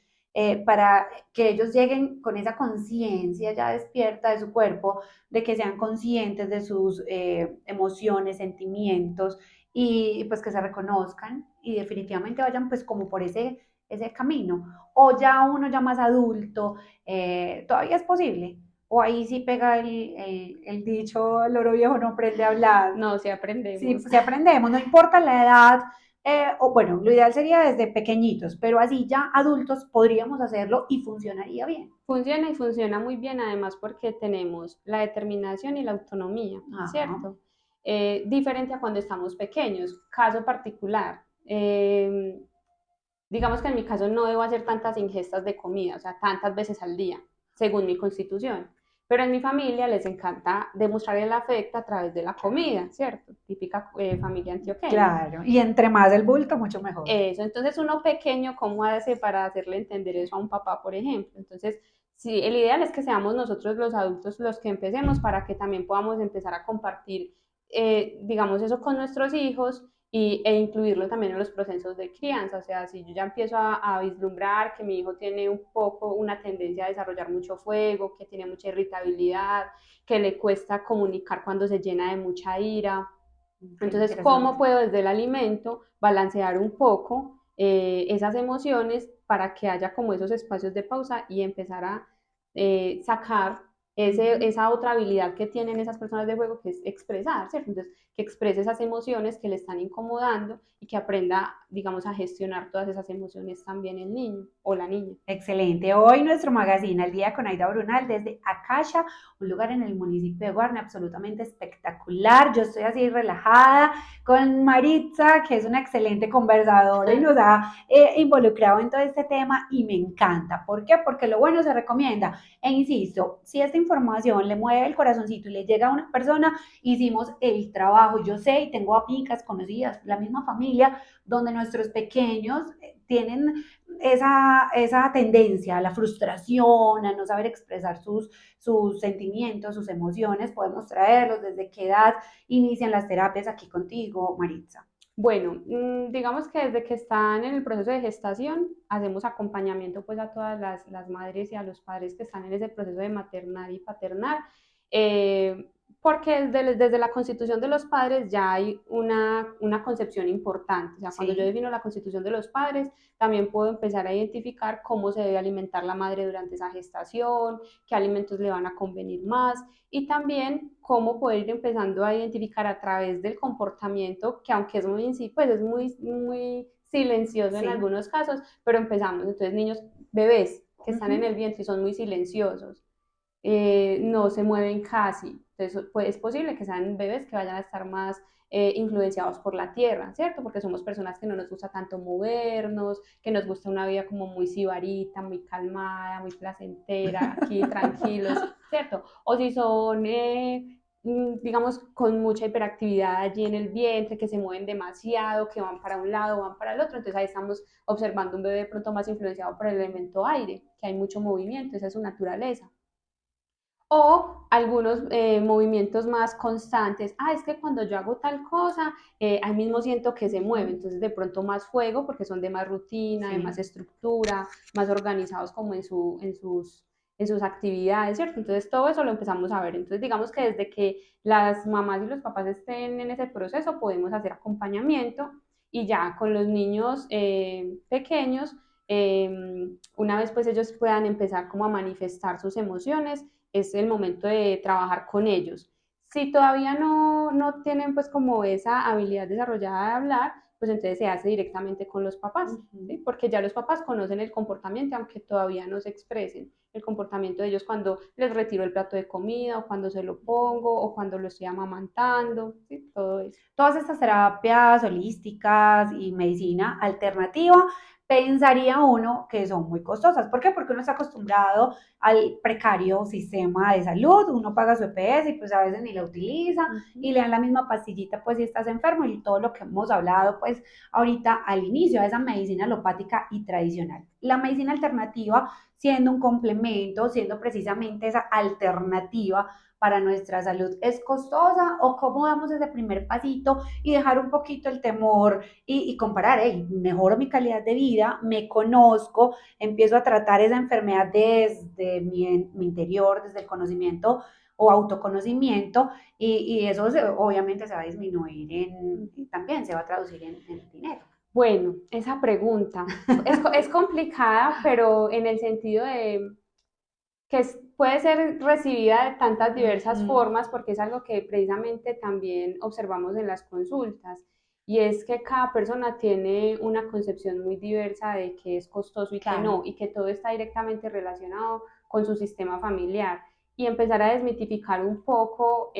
para que ellos lleguen con esa conciencia ya despierta de su cuerpo, de que sean conscientes de sus emociones, sentimientos y pues que se reconozcan y definitivamente vayan pues como por ese camino. O ya uno ya más adulto, todavía es posible. O ahí sí pega el dicho, el oro viejo no aprende a hablar. No, si Sí, aprendemos. sí aprendemos, no importa la edad, o bueno, lo ideal sería desde pequeñitos, pero así ya adultos podríamos hacerlo y funcionaría bien. Funciona y funciona muy bien, además porque tenemos la determinación y la autonomía, Ajá. ¿cierto? Diferente a cuando estamos pequeños. Caso particular, digamos que en mi caso no debo hacer tantas ingestas de comida, o sea, tantas veces al día, según mi constitución. Pero en mi familia les encanta demostrar el afecto a través de la comida, ¿cierto? Típica familia antioqueña. Claro, y entre más el bulto, mucho mejor. Eso, entonces uno pequeño, ¿cómo hace para hacerle entender eso a un papá, por ejemplo? Entonces, sí, el ideal es que seamos nosotros los adultos los que empecemos para que también podamos empezar a compartir, digamos, eso con nuestros hijos e incluirlo también en los procesos de crianza. O sea, si yo ya empiezo a vislumbrar que mi hijo tiene un poco una tendencia a desarrollar mucho fuego, que tiene mucha irritabilidad, que le cuesta comunicar cuando se llena de mucha ira, Qué entonces, ¿cómo interesante. puedo desde el alimento balancear un poco esas emociones para que haya como esos espacios de pausa y empezar a sacar Ujú. esa otra habilidad que tienen esas personas de juego, que es expresar, ¿cierto? Entonces, que exprese esas emociones que le están incomodando y que aprenda, digamos, a gestionar todas esas emociones también el niño o la niña. Excelente. Hoy nuestro magazine Al Día con Aida Brunal desde Acacia, un lugar en el municipio de Guarne absolutamente espectacular. Yo estoy así relajada con Maritza, que es una excelente conversadora y nos ha involucrado en todo este tema y me encanta. ¿Por qué? Porque lo bueno se recomienda. E insisto, si esta información le mueve el corazoncito y le llega a una persona, hicimos el trabajo. Yo sé y tengo amigas conocidas, la misma familia, donde nuestros pequeños tienen esa tendencia a la frustración, a no saber expresar sus sentimientos, sus emociones, podemos traerlos, desde qué edad inician las terapias aquí contigo, Maritza. Bueno, digamos que desde que están en el proceso de gestación, hacemos acompañamiento pues a todas las madres y a los padres que están en ese proceso de maternar y paternar, eh, porque desde la constitución de los padres ya hay una concepción importante. O sea, cuando yo Sí, defino la constitución de los padres, también puedo empezar a identificar cómo se debe alimentar la madre durante esa gestación, qué alimentos le van a convenir más y también cómo poder ir empezando a identificar a través del comportamiento, que aunque es muy, pues es muy silencioso en sí. algunos casos, pero empezamos. Entonces, niños, bebés que están en Uh-huh. el vientre y son muy silenciosos, no se mueven casi. Entonces, pues, es posible que sean bebés que vayan a estar más influenciados por la tierra, ¿cierto? Porque somos personas que no nos gusta tanto movernos, que nos gusta una vida como muy sibarita, muy calmada, muy placentera, aquí tranquilos, ¿cierto? O si son, digamos, con mucha hiperactividad allí en el vientre, que se mueven demasiado, que van para un lado, van para el otro, entonces ahí estamos observando un bebé de pronto más influenciado por el elemento aire, que hay mucho movimiento, esa es su naturaleza o algunos movimientos más constantes. Ah, es que cuando yo hago tal cosa, ahí mismo siento que se mueve, Uh-huh. entonces de pronto más fuego porque son de más rutina, de más Sí. estructura, más organizados como en sus actividades, ¿cierto? Entonces todo eso lo empezamos a ver. Entonces digamos que desde que las mamás y los papás estén en ese proceso podemos hacer acompañamiento y ya con los niños pequeños, una vez pues ellos puedan empezar como a manifestar sus emociones, es el momento de trabajar con ellos. Si todavía no tienen pues como esa habilidad desarrollada de hablar, pues entonces se hace directamente con los papás, ¿sí? Uh-huh. Porque ya los papás conocen el comportamiento, aunque todavía no se expresen el comportamiento de ellos cuando les retiro el plato de comida o cuando se lo pongo o cuando lo estoy amamantando, ¿sí? Todo eso. Todas estas terapias holísticas y medicina alternativa, pensaría uno que son muy costosas. ¿Por qué? Porque uno está acostumbrado al precario sistema de salud, uno paga su EPS y pues a veces ni la utiliza Uh y -huh. le dan la misma pastillita pues si estás enfermo y todo lo que hemos hablado pues ahorita al inicio de esa medicina alopática y tradicional. La medicina alternativa siendo un complemento, siendo precisamente esa alternativa para nuestra salud es costosa o cómo damos ese primer pasito y dejar un poquito el temor y comparar, hey, mejoro mi calidad de vida, me conozco, empiezo a tratar esa enfermedad desde mi interior, desde el conocimiento o autoconocimiento y eso obviamente se va a disminuir también se va a traducir en dinero. Bueno, esa pregunta es complicada, pero en el sentido de que puede ser recibida de tantas Uh diversas -huh. formas porque es algo que precisamente también observamos en las consultas y es que cada persona tiene una concepción muy diversa de qué es costoso y qué no, Claro. y que todo está directamente relacionado con su sistema familiar y empezar a desmitificar un poco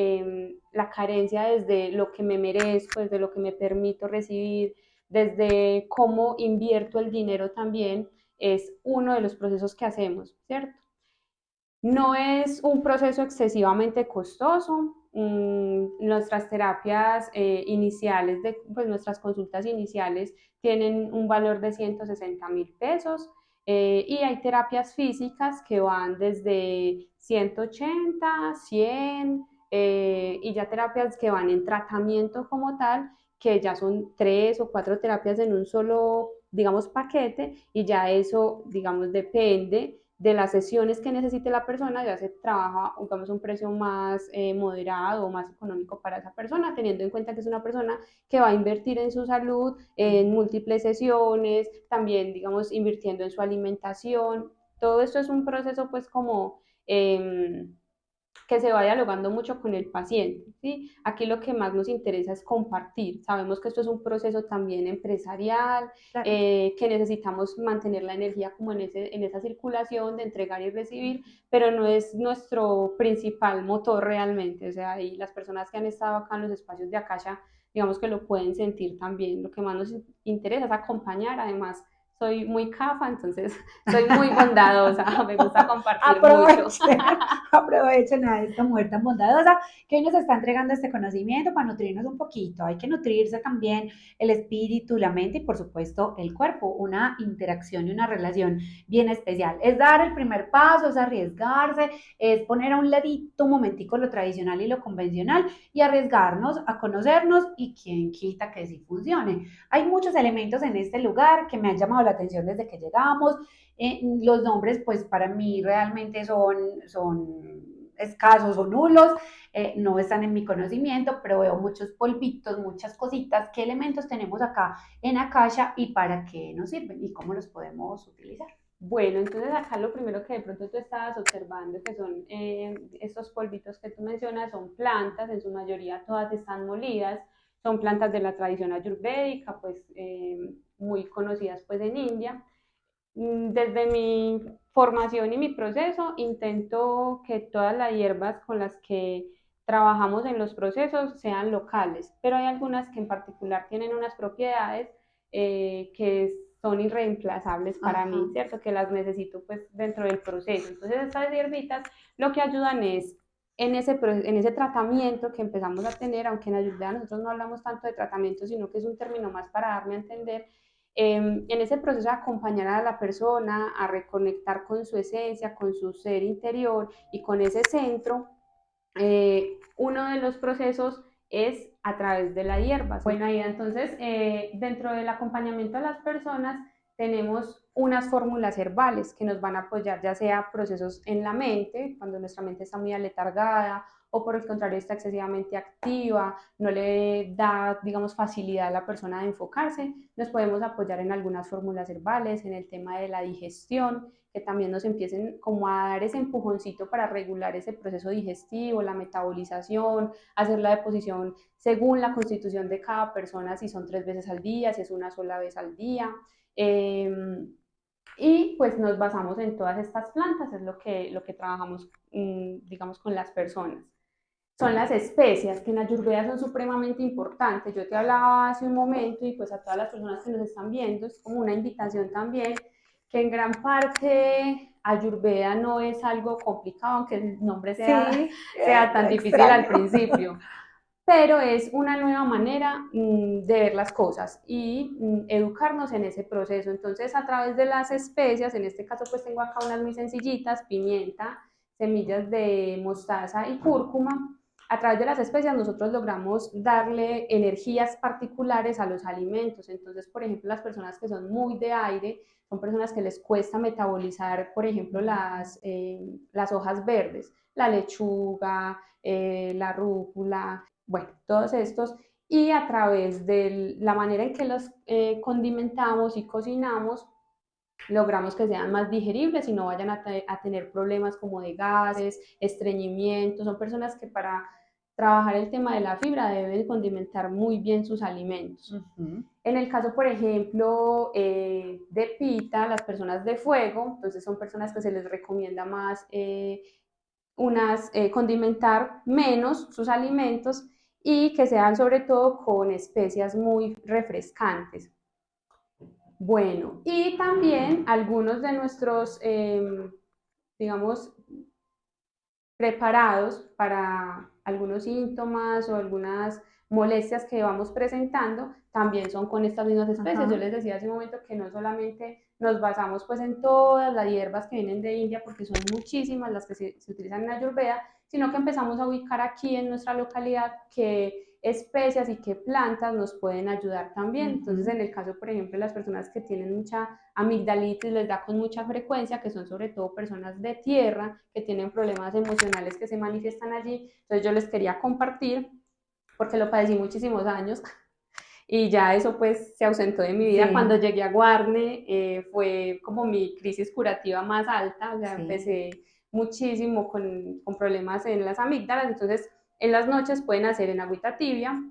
la carencia desde lo que me merezco, desde lo que me permito recibir, desde cómo invierto el dinero también es uno de los procesos que hacemos, ¿cierto? No es un proceso excesivamente costoso. Nuestras terapias iniciales, pues nuestras consultas iniciales tienen un valor de 160.000 pesos, y hay terapias físicas que van desde 180, 100, y ya terapias que van en tratamiento como tal, que ya son 3 o 4 terapias en un solo, digamos, paquete, y ya eso, digamos, depende de las sesiones que necesite la persona, ya se trabaja, digamos, un precio más moderado o más económico para esa persona, teniendo en cuenta que es una persona que va a invertir en su salud, en múltiples sesiones, también, digamos, invirtiendo en su alimentación. Todo esto es un proceso, pues, como que se va dialogando mucho con el paciente, ¿sí? Aquí lo que más nos interesa es compartir. Sabemos que esto es un proceso también empresarial, Claro. que necesitamos mantener la energía como en esa circulación de entregar y recibir, pero no es nuestro principal motor realmente. O sea, y las personas que han estado acá en los espacios de Akasha, digamos que lo pueden sentir también. Lo que más nos interesa es acompañar, además soy muy cafa, entonces soy muy bondadosa, me gusta compartir mucho. Aprovechen, aprovechen a esta mujer tan bondadosa que hoy nos está entregando este conocimiento para nutrirnos un poquito. Hay que nutrirse también el espíritu, la mente y por supuesto el cuerpo. Una interacción y una relación bien especial. Es dar el primer paso, es arriesgarse, es poner a un ladito un momentico lo tradicional y lo convencional y arriesgarnos a conocernos y quien quita que sí funcione. Hay muchos elementos en este lugar que me han llamado la atención desde que llegamos. Los nombres, pues para mí realmente son escasos o nulos, no están en mi conocimiento, pero veo muchos polvitos, muchas cositas. ¿Qué elementos tenemos acá en Akasha y para qué nos sirven y cómo los podemos utilizar? Bueno, entonces acá lo primero que de pronto tú estabas observando, que son estos polvitos que tú mencionas, son plantas, en su mayoría todas están molidas, son plantas de la tradición ayurvédica, pues muy conocidas pues en India. Desde mi formación y mi proceso, intento que todas las hierbas con las que trabajamos en los procesos sean locales, pero hay algunas que en particular tienen unas propiedades que son irreemplazables para Ajá. mí, ¿cierto? Que las necesito pues dentro del proceso. Entonces estas hierbitas lo que ayudan es en ese tratamiento que empezamos a tener, aunque en Ayurveda nosotros no hablamos tanto de tratamiento, sino que es un término más para darme a entender, en ese proceso de acompañar a la persona a reconectar con su esencia, con su ser interior y con ese centro, uno de los procesos es a través de la hierba. Bueno, ahí entonces, dentro del acompañamiento a las personas, tenemos unas fórmulas herbales que nos van a apoyar, ya sea procesos en la mente, cuando nuestra mente está muy aletargada, o por el contrario está excesivamente activa, no le da, digamos, facilidad a la persona de enfocarse, nos podemos apoyar en algunas fórmulas herbales, en el tema de la digestión, que también nos empiecen como a dar ese empujoncito para regular ese proceso digestivo, la metabolización, hacer la deposición según la constitución de cada persona, si son 3 veces al día, si es una sola vez al día. Eh, y pues nos basamos en todas estas plantas, es lo que trabajamos, digamos, con las personas. Son las especias, que en Ayurveda son supremamente importantes. Yo te hablaba hace un momento y pues a todas las personas que nos están viendo es como una invitación también, que en gran parte Ayurveda no es algo complicado, aunque el nombre Sí, sea tan difícil al extraño. principio, pero es una nueva manera de ver las cosas y educarnos en ese proceso. Entonces, a través de las especias, en este caso pues tengo acá unas muy sencillitas, pimienta, semillas de mostaza y cúrcuma. A través de las especias nosotros logramos darle energías particulares a los alimentos. Entonces, por ejemplo, las personas que son muy de aire, son personas que les cuesta metabolizar, por ejemplo, las hojas verdes, la lechuga, la rúcula, bueno, todos estos, y a través de la manera en que los condimentamos y cocinamos, logramos que sean más digeribles y no vayan a tener problemas como de gases, estreñimiento. Son personas que para trabajar el tema de la fibra deben condimentar muy bien sus alimentos. Ujú. En el caso, por ejemplo, de pita, las personas de fuego, entonces son personas que se les recomienda más condimentar menos sus alimentos y que sean sobre todo con especias muy refrescantes. Bueno, y también algunos de nuestros, digamos, preparados para algunos síntomas o algunas molestias que vamos presentando, también son con estas mismas especies. Yo Ajá. les decía hace un momento que no solamente nos basamos pues en todas las hierbas que vienen de India, porque son muchísimas las que se utilizan en Ayurveda, sino que empezamos a ubicar aquí en nuestra localidad que especias y qué plantas nos pueden ayudar también. Entonces, en Ujú. el caso, por ejemplo, de las personas que tienen mucha amigdalitis, les da con mucha frecuencia, que son sobre todo personas de tierra, que tienen problemas emocionales que se manifiestan allí. Entonces, yo les quería compartir, porque lo padecí muchísimos años, y ya eso pues se ausentó de mi vida. Cuando Sí, llegué a Guarne fue como mi crisis curativa más alta, o sea, sí. empecé muchísimo con problemas en las amígdalas. Entonces en las noches pueden hacer en agüita tibia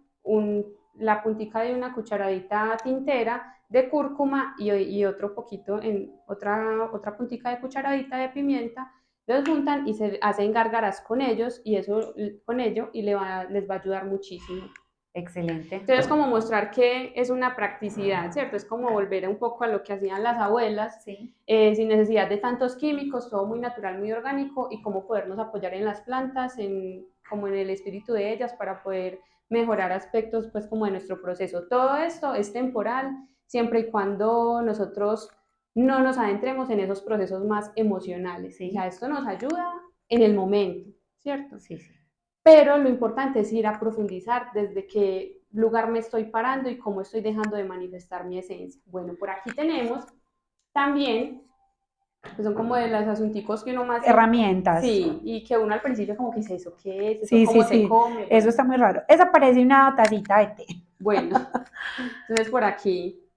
la puntica de una cucharadita tintera de cúrcuma y otro poquito en otra puntica de cucharadita de pimienta, los juntan y se hacen gárgaras con ellos y eso con ello y les va a ayudar muchísimo. Excelente. Entonces, como mostrar que es una practicidad, ¿cierto? Es como volver un poco a lo que hacían las abuelas, Sí. sin necesidad de tantos químicos, todo muy natural, muy orgánico, y cómo podernos apoyar en las plantas, como en el espíritu de ellas, para poder mejorar aspectos, pues, como de nuestro proceso. Todo esto es temporal, siempre y cuando nosotros no nos adentremos en esos procesos más emocionales. O sea, Sí, esto nos ayuda en el momento, ¿cierto? sí, sí. Pero lo importante es ir a profundizar desde qué lugar me estoy parando y cómo estoy dejando de manifestar mi esencia. Bueno, por aquí tenemos también, pues son como de los asunticos que uno más siempre, Herramientas. sí, y que uno al principio como que dice, ¿eso qué es? ¿Eso Sí, sí, cómo se sí. come? Eso Bueno, está muy raro. Esa parece una tacita de té. bueno, entonces por aquí,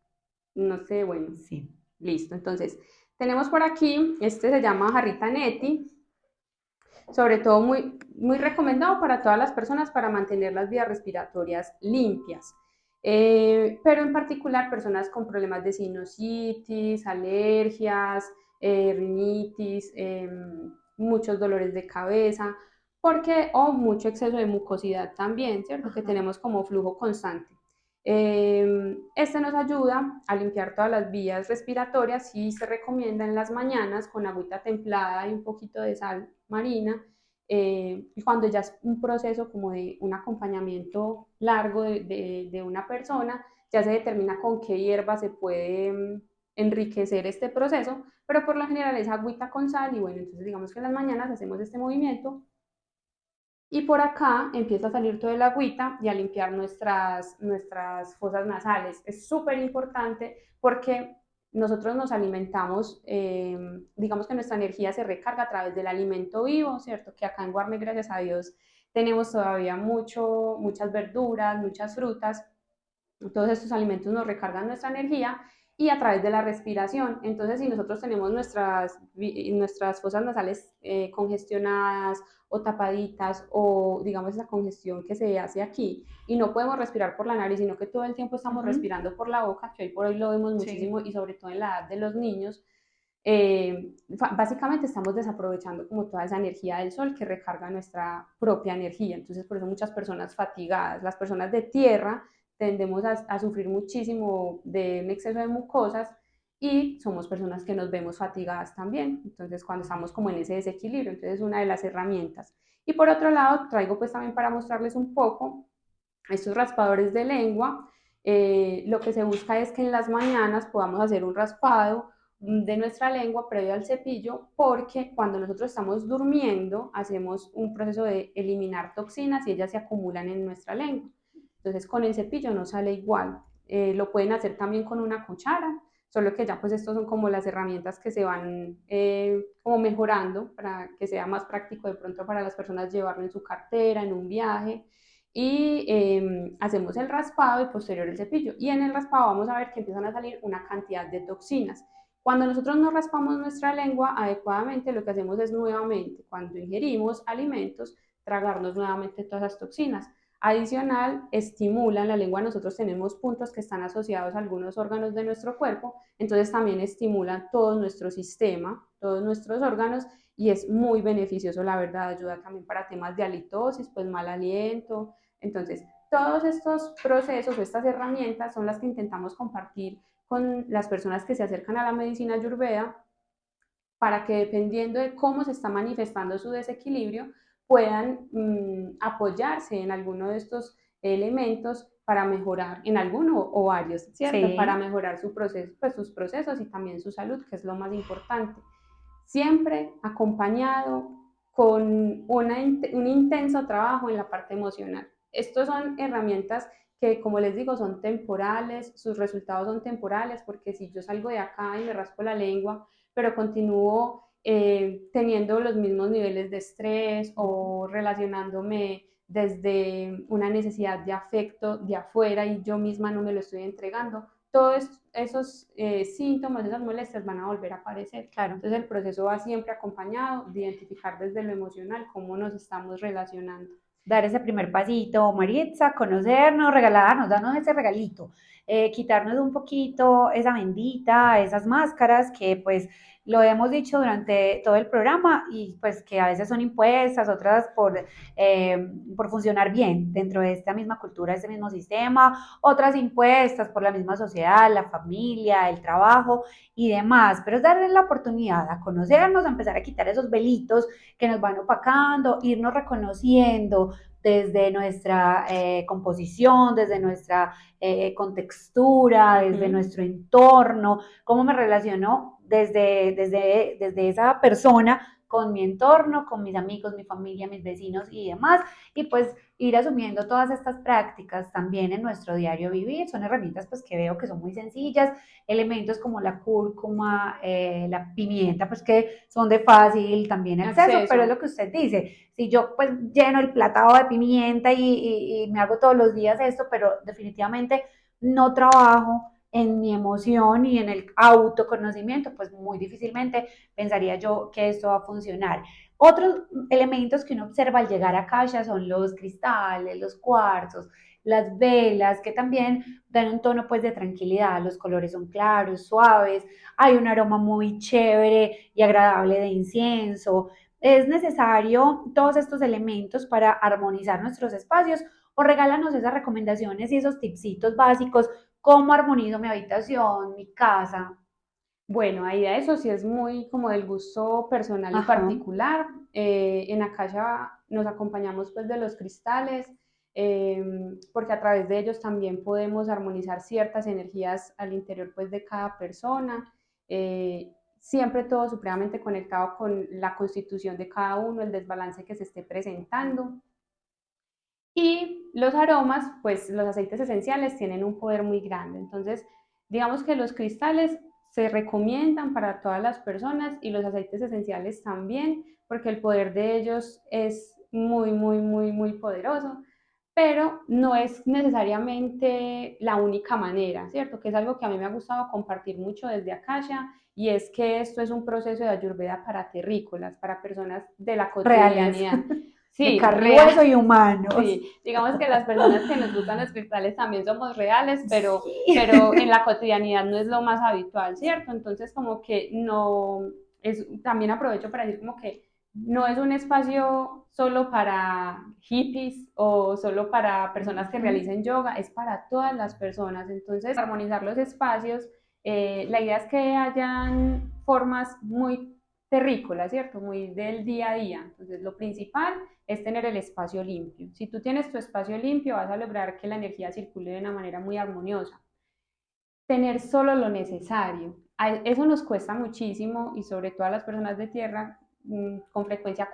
no sé, bueno, Sí. listo. Entonces, tenemos por aquí, este se llama jarrita neti, sobre todo muy, muy recomendado para todas las personas para mantener las vías respiratorias limpias. Pero en particular personas con problemas de sinusitis, alergias, rinitis, muchos dolores de cabeza, porque o mucho exceso de mucosidad también, ¿cierto? Que Ajá. tenemos como flujo constante. Este nos ayuda a limpiar todas las vías respiratorias y se recomienda en las mañanas con agüita templada y un poquito de sal marina. Cuando ya es un proceso como de un acompañamiento largo de una persona, ya se determina con qué hierba se puede enriquecer este proceso, pero por lo general es agüita con sal y bueno, entonces digamos que en las mañanas hacemos este movimiento y por acá empieza a salir todo el agüita y a limpiar nuestras fosas nasales. Es súper importante porque nosotros nos alimentamos, digamos que nuestra energía se recarga a través del alimento vivo, ¿cierto? Que acá en Guarme, gracias a Dios, tenemos todavía muchas verduras, muchas frutas. Todos estos alimentos nos recargan nuestra energía y a través de la respiración. Entonces, si nosotros tenemos nuestras fosas nasales congestionadas o tapaditas o digamos esa congestión que se hace aquí y no podemos respirar por la nariz, sino que todo el tiempo estamos Ujú. respirando por la boca, que hoy por hoy lo vemos muchísimo Sí. y sobre todo en la edad de los niños, básicamente estamos desaprovechando como toda esa energía del sol que recarga nuestra propia energía. Entonces, por eso muchas personas fatigadas, las personas de tierra, tendemos a sufrir muchísimo de un exceso de mucosas y somos personas que nos vemos fatigadas también. Entonces, cuando estamos como en ese desequilibrio, entonces es una de las herramientas. Y por otro lado, traigo pues también para mostrarles un poco estos raspadores de lengua. Lo que se busca es que en las mañanas podamos hacer un raspado de nuestra lengua previo al cepillo, porque cuando nosotros estamos durmiendo hacemos un proceso de eliminar toxinas y ellas se acumulan en nuestra lengua. Entonces con el cepillo no sale igual. Lo pueden hacer también con una cuchara, solo que ya pues estos son como las herramientas que se van como mejorando para que sea más práctico de pronto para las personas llevarlo en su cartera, en un viaje y hacemos el raspado y posterior el cepillo. Y en el raspado vamos a ver que empiezan a salir una cantidad de toxinas. Cuando nosotros no raspamos nuestra lengua adecuadamente, lo que hacemos es nuevamente, cuando ingerimos alimentos, tragarnos nuevamente todas las toxinas. Adicional, estimulan la lengua. Nosotros tenemos puntos que están asociados a algunos órganos de nuestro cuerpo, entonces también estimulan todo nuestro sistema, todos nuestros órganos y es muy beneficioso, la verdad, ayuda también para temas de halitosis, pues mal aliento. Entonces, todos estos procesos o estas herramientas son las que intentamos compartir con las personas que se acercan a la medicina ayurveda para que dependiendo de cómo se está manifestando su desequilibrio, puedan apoyarse en alguno de estos elementos para mejorar, en alguno o varios, ¿cierto? Para Sí. mejorar su proceso, pues, sus procesos y también su salud, que es lo más importante. Siempre acompañado con un intenso trabajo en la parte emocional. Estas son herramientas que, como les digo, son temporales, sus resultados son temporales, porque si yo salgo de acá y me raspo la lengua, pero continúo teniendo los mismos niveles de estrés o relacionándome desde una necesidad de afecto de afuera y yo misma no me lo estoy entregando, todos esos síntomas, esas molestias van a volver a aparecer. Claro. Entonces el proceso va siempre acompañado de identificar desde lo emocional cómo nos estamos relacionando. Dar ese primer pasito, Maritza, conocernos, regalarnos, darnos ese regalito, quitarnos un poquito esa bendita, esas máscaras que pues lo hemos dicho durante todo el programa y pues que a veces son impuestas, otras por funcionar bien dentro de esta misma cultura, este mismo sistema, otras impuestas por la misma sociedad, la familia, el trabajo y demás, pero es darle la oportunidad a conocernos, a empezar a quitar esos velitos que nos van opacando, irnos reconociendo desde nuestra composición, desde nuestra contextura, desde nuestro entorno, cómo me relaciono desde esa persona con mi entorno, con mis amigos, mi familia, mis vecinos y demás, y pues ir asumiendo todas estas prácticas también en nuestro diario vivir. Son herramientas pues que veo que son muy sencillas, elementos como la cúrcuma, la pimienta, pues que son de fácil también acceso, pero es Acceso. lo que usted dice, si yo pues lleno el platado de pimienta y me hago todos los días esto, pero definitivamente no trabajo en mi emoción y en el autoconocimiento, pues muy difícilmente pensaría yo que esto va a funcionar. Otros elementos que uno observa al llegar a Kasha son los cristales, los cuarzos, las velas, que también dan un tono pues de tranquilidad, los colores son claros, suaves, hay un aroma muy chévere y agradable de incienso. ¿Es necesario todos estos elementos para armonizar nuestros espacios o regálanos esas recomendaciones y esos tipsitos básicos? ¿Cómo armonizo mi habitación, mi casa? Bueno, ahí a eso sí es muy como del gusto personal y Ajá. particular. En Akasha nos acompañamos pues de los cristales, porque a través de ellos también podemos armonizar ciertas energías al interior pues de cada persona. Siempre todo supremamente conectado con la constitución de cada uno, el desbalance que se esté presentando. Y los aromas, pues los aceites esenciales tienen un poder muy grande. Entonces, digamos que los cristales se recomiendan para todas las personas y los aceites esenciales también, porque el poder de ellos es muy, muy, muy, muy poderoso, pero no es necesariamente la única manera, ¿cierto? Que es algo que a mí me ha gustado compartir mucho desde Akasha, y es que esto es un proceso de ayurveda para terrícolas, para personas de la Reales, cotidianidad. de Sí, carne y real. hueso y humanos. Sí, digamos que las personas que nos gustan los cristales también somos reales, Sí. pero en la cotidianidad no es lo más habitual, ¿cierto? Entonces como que no, es, también aprovecho para decir como que no es un espacio solo para hippies o solo para personas que Ujú. realicen yoga, es para todas las personas. Entonces, armonizar los espacios, la idea es que hayan formas muy terrícolas, ¿cierto? Muy del día a día. Entonces, lo principal es tener el espacio limpio. Si tú tienes tu espacio limpio, vas a lograr que la energía circule de una manera muy armoniosa. Tener solo lo necesario. Eso nos cuesta muchísimo y sobre todo a las personas de tierra con frecuencia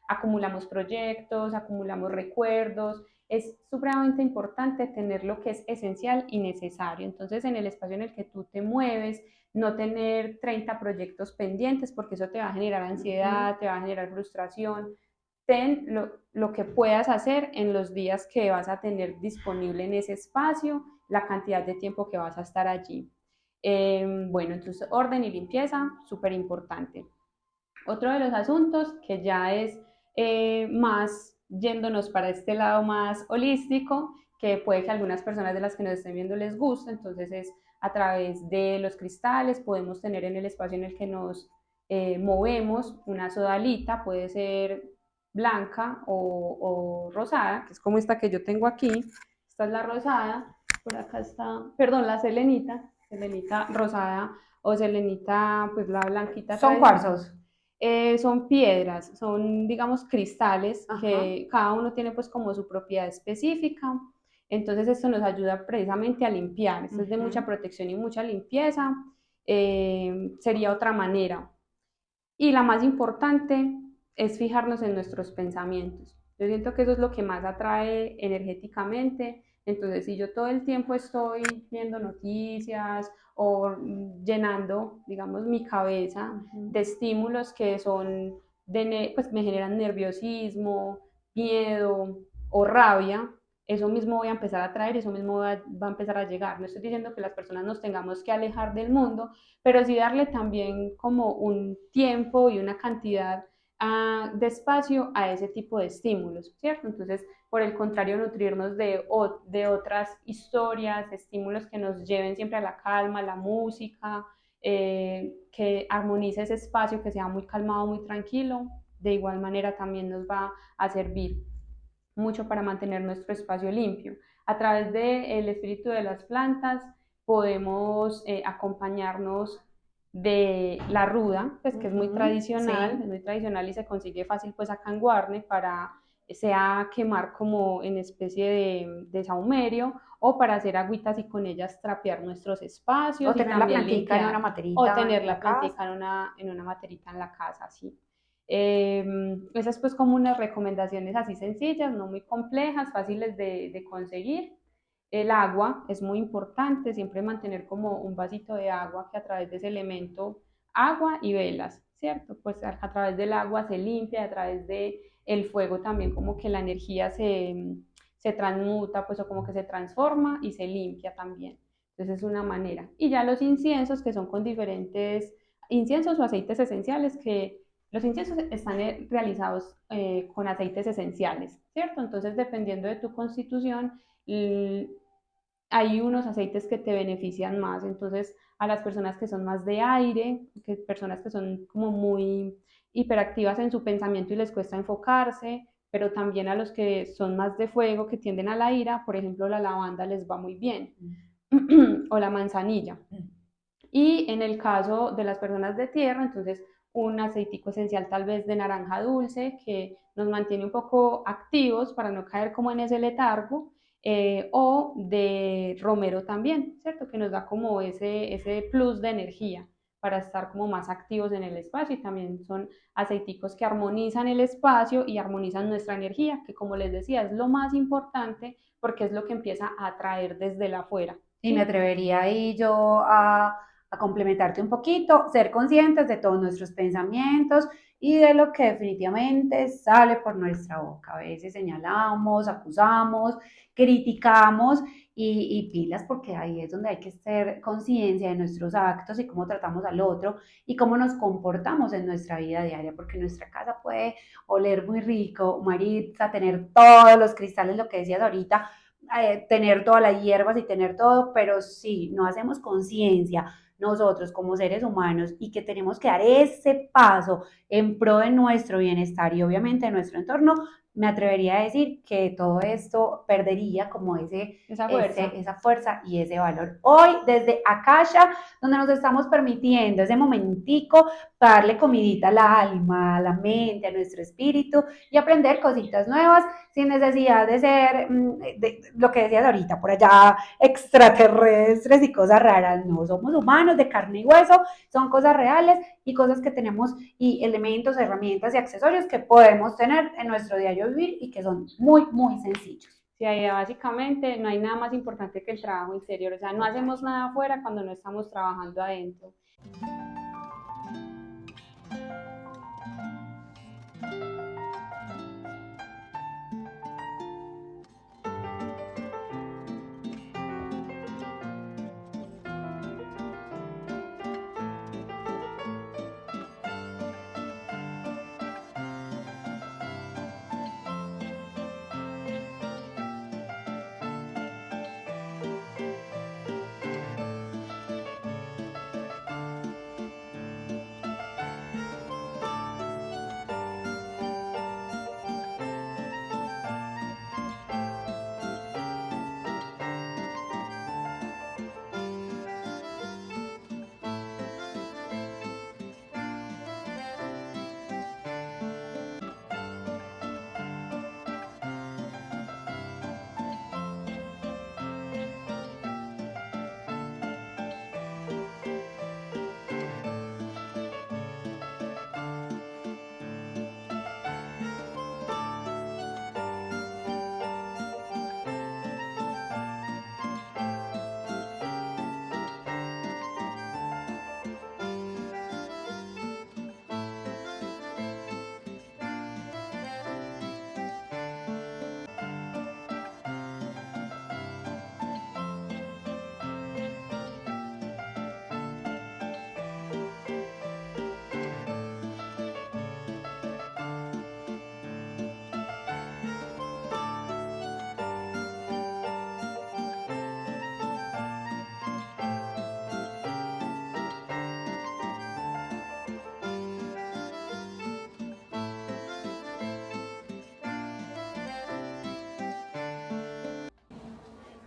acumulamos proyectos, acumulamos recuerdos. Es supremamente importante tener lo que es esencial y necesario. Entonces, en el espacio en el que tú te mueves, no tener 30 proyectos pendientes porque eso te va a generar Ujú. ansiedad, te va a generar frustración. Ten lo que puedas hacer en los días que vas a tener disponible en ese espacio, la cantidad de tiempo que vas a estar allí. Bueno, entonces orden y limpieza, súper importante. Otro de los asuntos que ya es más yéndonos para este lado más holístico, que puede que a algunas personas de las que nos estén viendo les guste, entonces es a través de los cristales, podemos tener en el espacio en el que nos movemos una sodalita, puede ser blanca o rosada, que es como esta que yo tengo aquí, esta es la rosada, por acá está, perdón, la selenita, selenita rosada o selenita, pues la blanquita Son tradicional. cuarzos. Son piedras, son, digamos, cristales Ajá. que cada uno tiene pues como su propiedad específica. Entonces esto nos ayuda precisamente a limpiar. Esto es de mucha Ujú. protección y mucha limpieza. Sería otra manera. Y la más importante es fijarnos en nuestros pensamientos. Yo siento que eso es lo que más atrae energéticamente. Entonces, si yo todo el tiempo estoy viendo noticias o llenando, digamos, mi cabeza Ujú. de estímulos que son, pues me generan nerviosismo, miedo o rabia, eso mismo voy a empezar a traer, eso mismo va a empezar a llegar. No estoy diciendo que las personas nos tengamos que alejar del mundo, pero sí darle también como un tiempo y una cantidad de espacio a ese tipo de estímulos, ¿cierto? Entonces, por el contrario, nutrirnos de otras historias, estímulos que nos lleven siempre a la calma, la música, que armonice ese espacio, que sea muy calmado, muy tranquilo, de igual manera también nos va a servir mucho para mantener nuestro espacio limpio. A través del espíritu de las plantas podemos acompañarnos de la ruda, pues que Ujú. es Sí. muy tradicional y se consigue fácil pues acá en Guarne para sea quemar como en especie de saumerio o para hacer agüitas y con ellas trapear nuestros O espacios y tener la también plantica en una limpiar o materita tener en la la plantica casa. en una materita en la casa, sí. Esas pues como unas recomendaciones así sencillas, no muy complejas, fáciles de conseguir. El agua es muy importante, siempre mantener como un vasito de agua que a través de ese elemento, agua y velas, ¿cierto? Pues a través del agua se limpia, a través de el fuego también como que la energía se transmuta, pues o como que se transforma y se limpia también. Entonces es una manera. Y ya los inciensos que son con diferentes inciensos o aceites esenciales que los inciensos están realizados con aceites esenciales, ¿cierto? Entonces, dependiendo de tu constitución, hay unos aceites que te benefician más. Entonces, a las personas que son más de aire, que personas que son como muy hiperactivas en su pensamiento y les cuesta enfocarse, pero también a los que son más de fuego, que tienden a la ira, por ejemplo, la lavanda les va muy bien, o la manzanilla. Y en el caso de las personas de tierra, entonces un aceitico esencial tal vez de naranja dulce que nos mantiene un poco activos para no caer como en ese letargo, o de romero también, ¿cierto? Que nos da como ese plus de energía para estar como más activos en el espacio y también son aceiticos que armonizan el espacio y armonizan nuestra energía, que como les decía es lo más importante porque es lo que empieza a atraer desde la afuera, Y me ¿sí? atrevería ahí yo a complementarte un poquito, ser conscientes de todos nuestros pensamientos y de lo que definitivamente sale por nuestra boca. A veces señalamos, acusamos, criticamos y pilas porque ahí es donde hay que ser conciencia de nuestros actos y cómo tratamos al otro y cómo nos comportamos en nuestra vida diaria, porque nuestra casa puede oler muy rico, Maritza, tener todos los cristales, lo que decías ahorita, tener todas las hierbas y tener todo, pero si no hacemos conciencia nosotros como seres humanos y que tenemos que dar ese paso en pro de nuestro bienestar y obviamente de nuestro entorno, me atrevería a decir que todo esto perdería como Esa fuerza. esa fuerza y ese valor. Hoy, desde Akasha, donde nos estamos permitiendo ese momentico, darle comidita al alma, a la mente, a nuestro espíritu y aprender cositas nuevas sin necesidad de ser lo que decías ahorita, por allá extraterrestres y cosas raras. No, somos humanos de carne y hueso, son cosas reales y cosas que tenemos y elementos, herramientas y accesorios que podemos tener en nuestro diario vivir y que son muy, muy sencillos. Sí, ahí básicamente no hay nada más importante que el trabajo interior, o sea, no Total. hacemos nada afuera cuando no estamos trabajando adentro.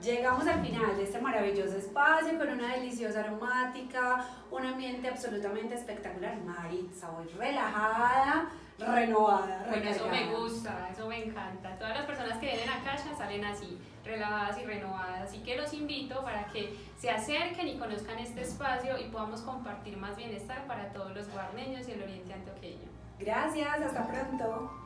Llegamos al final de este maravilloso espacio con una deliciosa aromática, un ambiente absolutamente espectacular. Maritza, voy relajada, renovada, Bueno, eso me recargada. gusta, eso me encanta. Todas las personas que vienen a Kasha salen así, relajadas y renovadas. Así que los invito para que se acerquen y conozcan este espacio y podamos compartir más bienestar para todos los guarneños y el oriente antioqueño. Gracias, hasta pronto.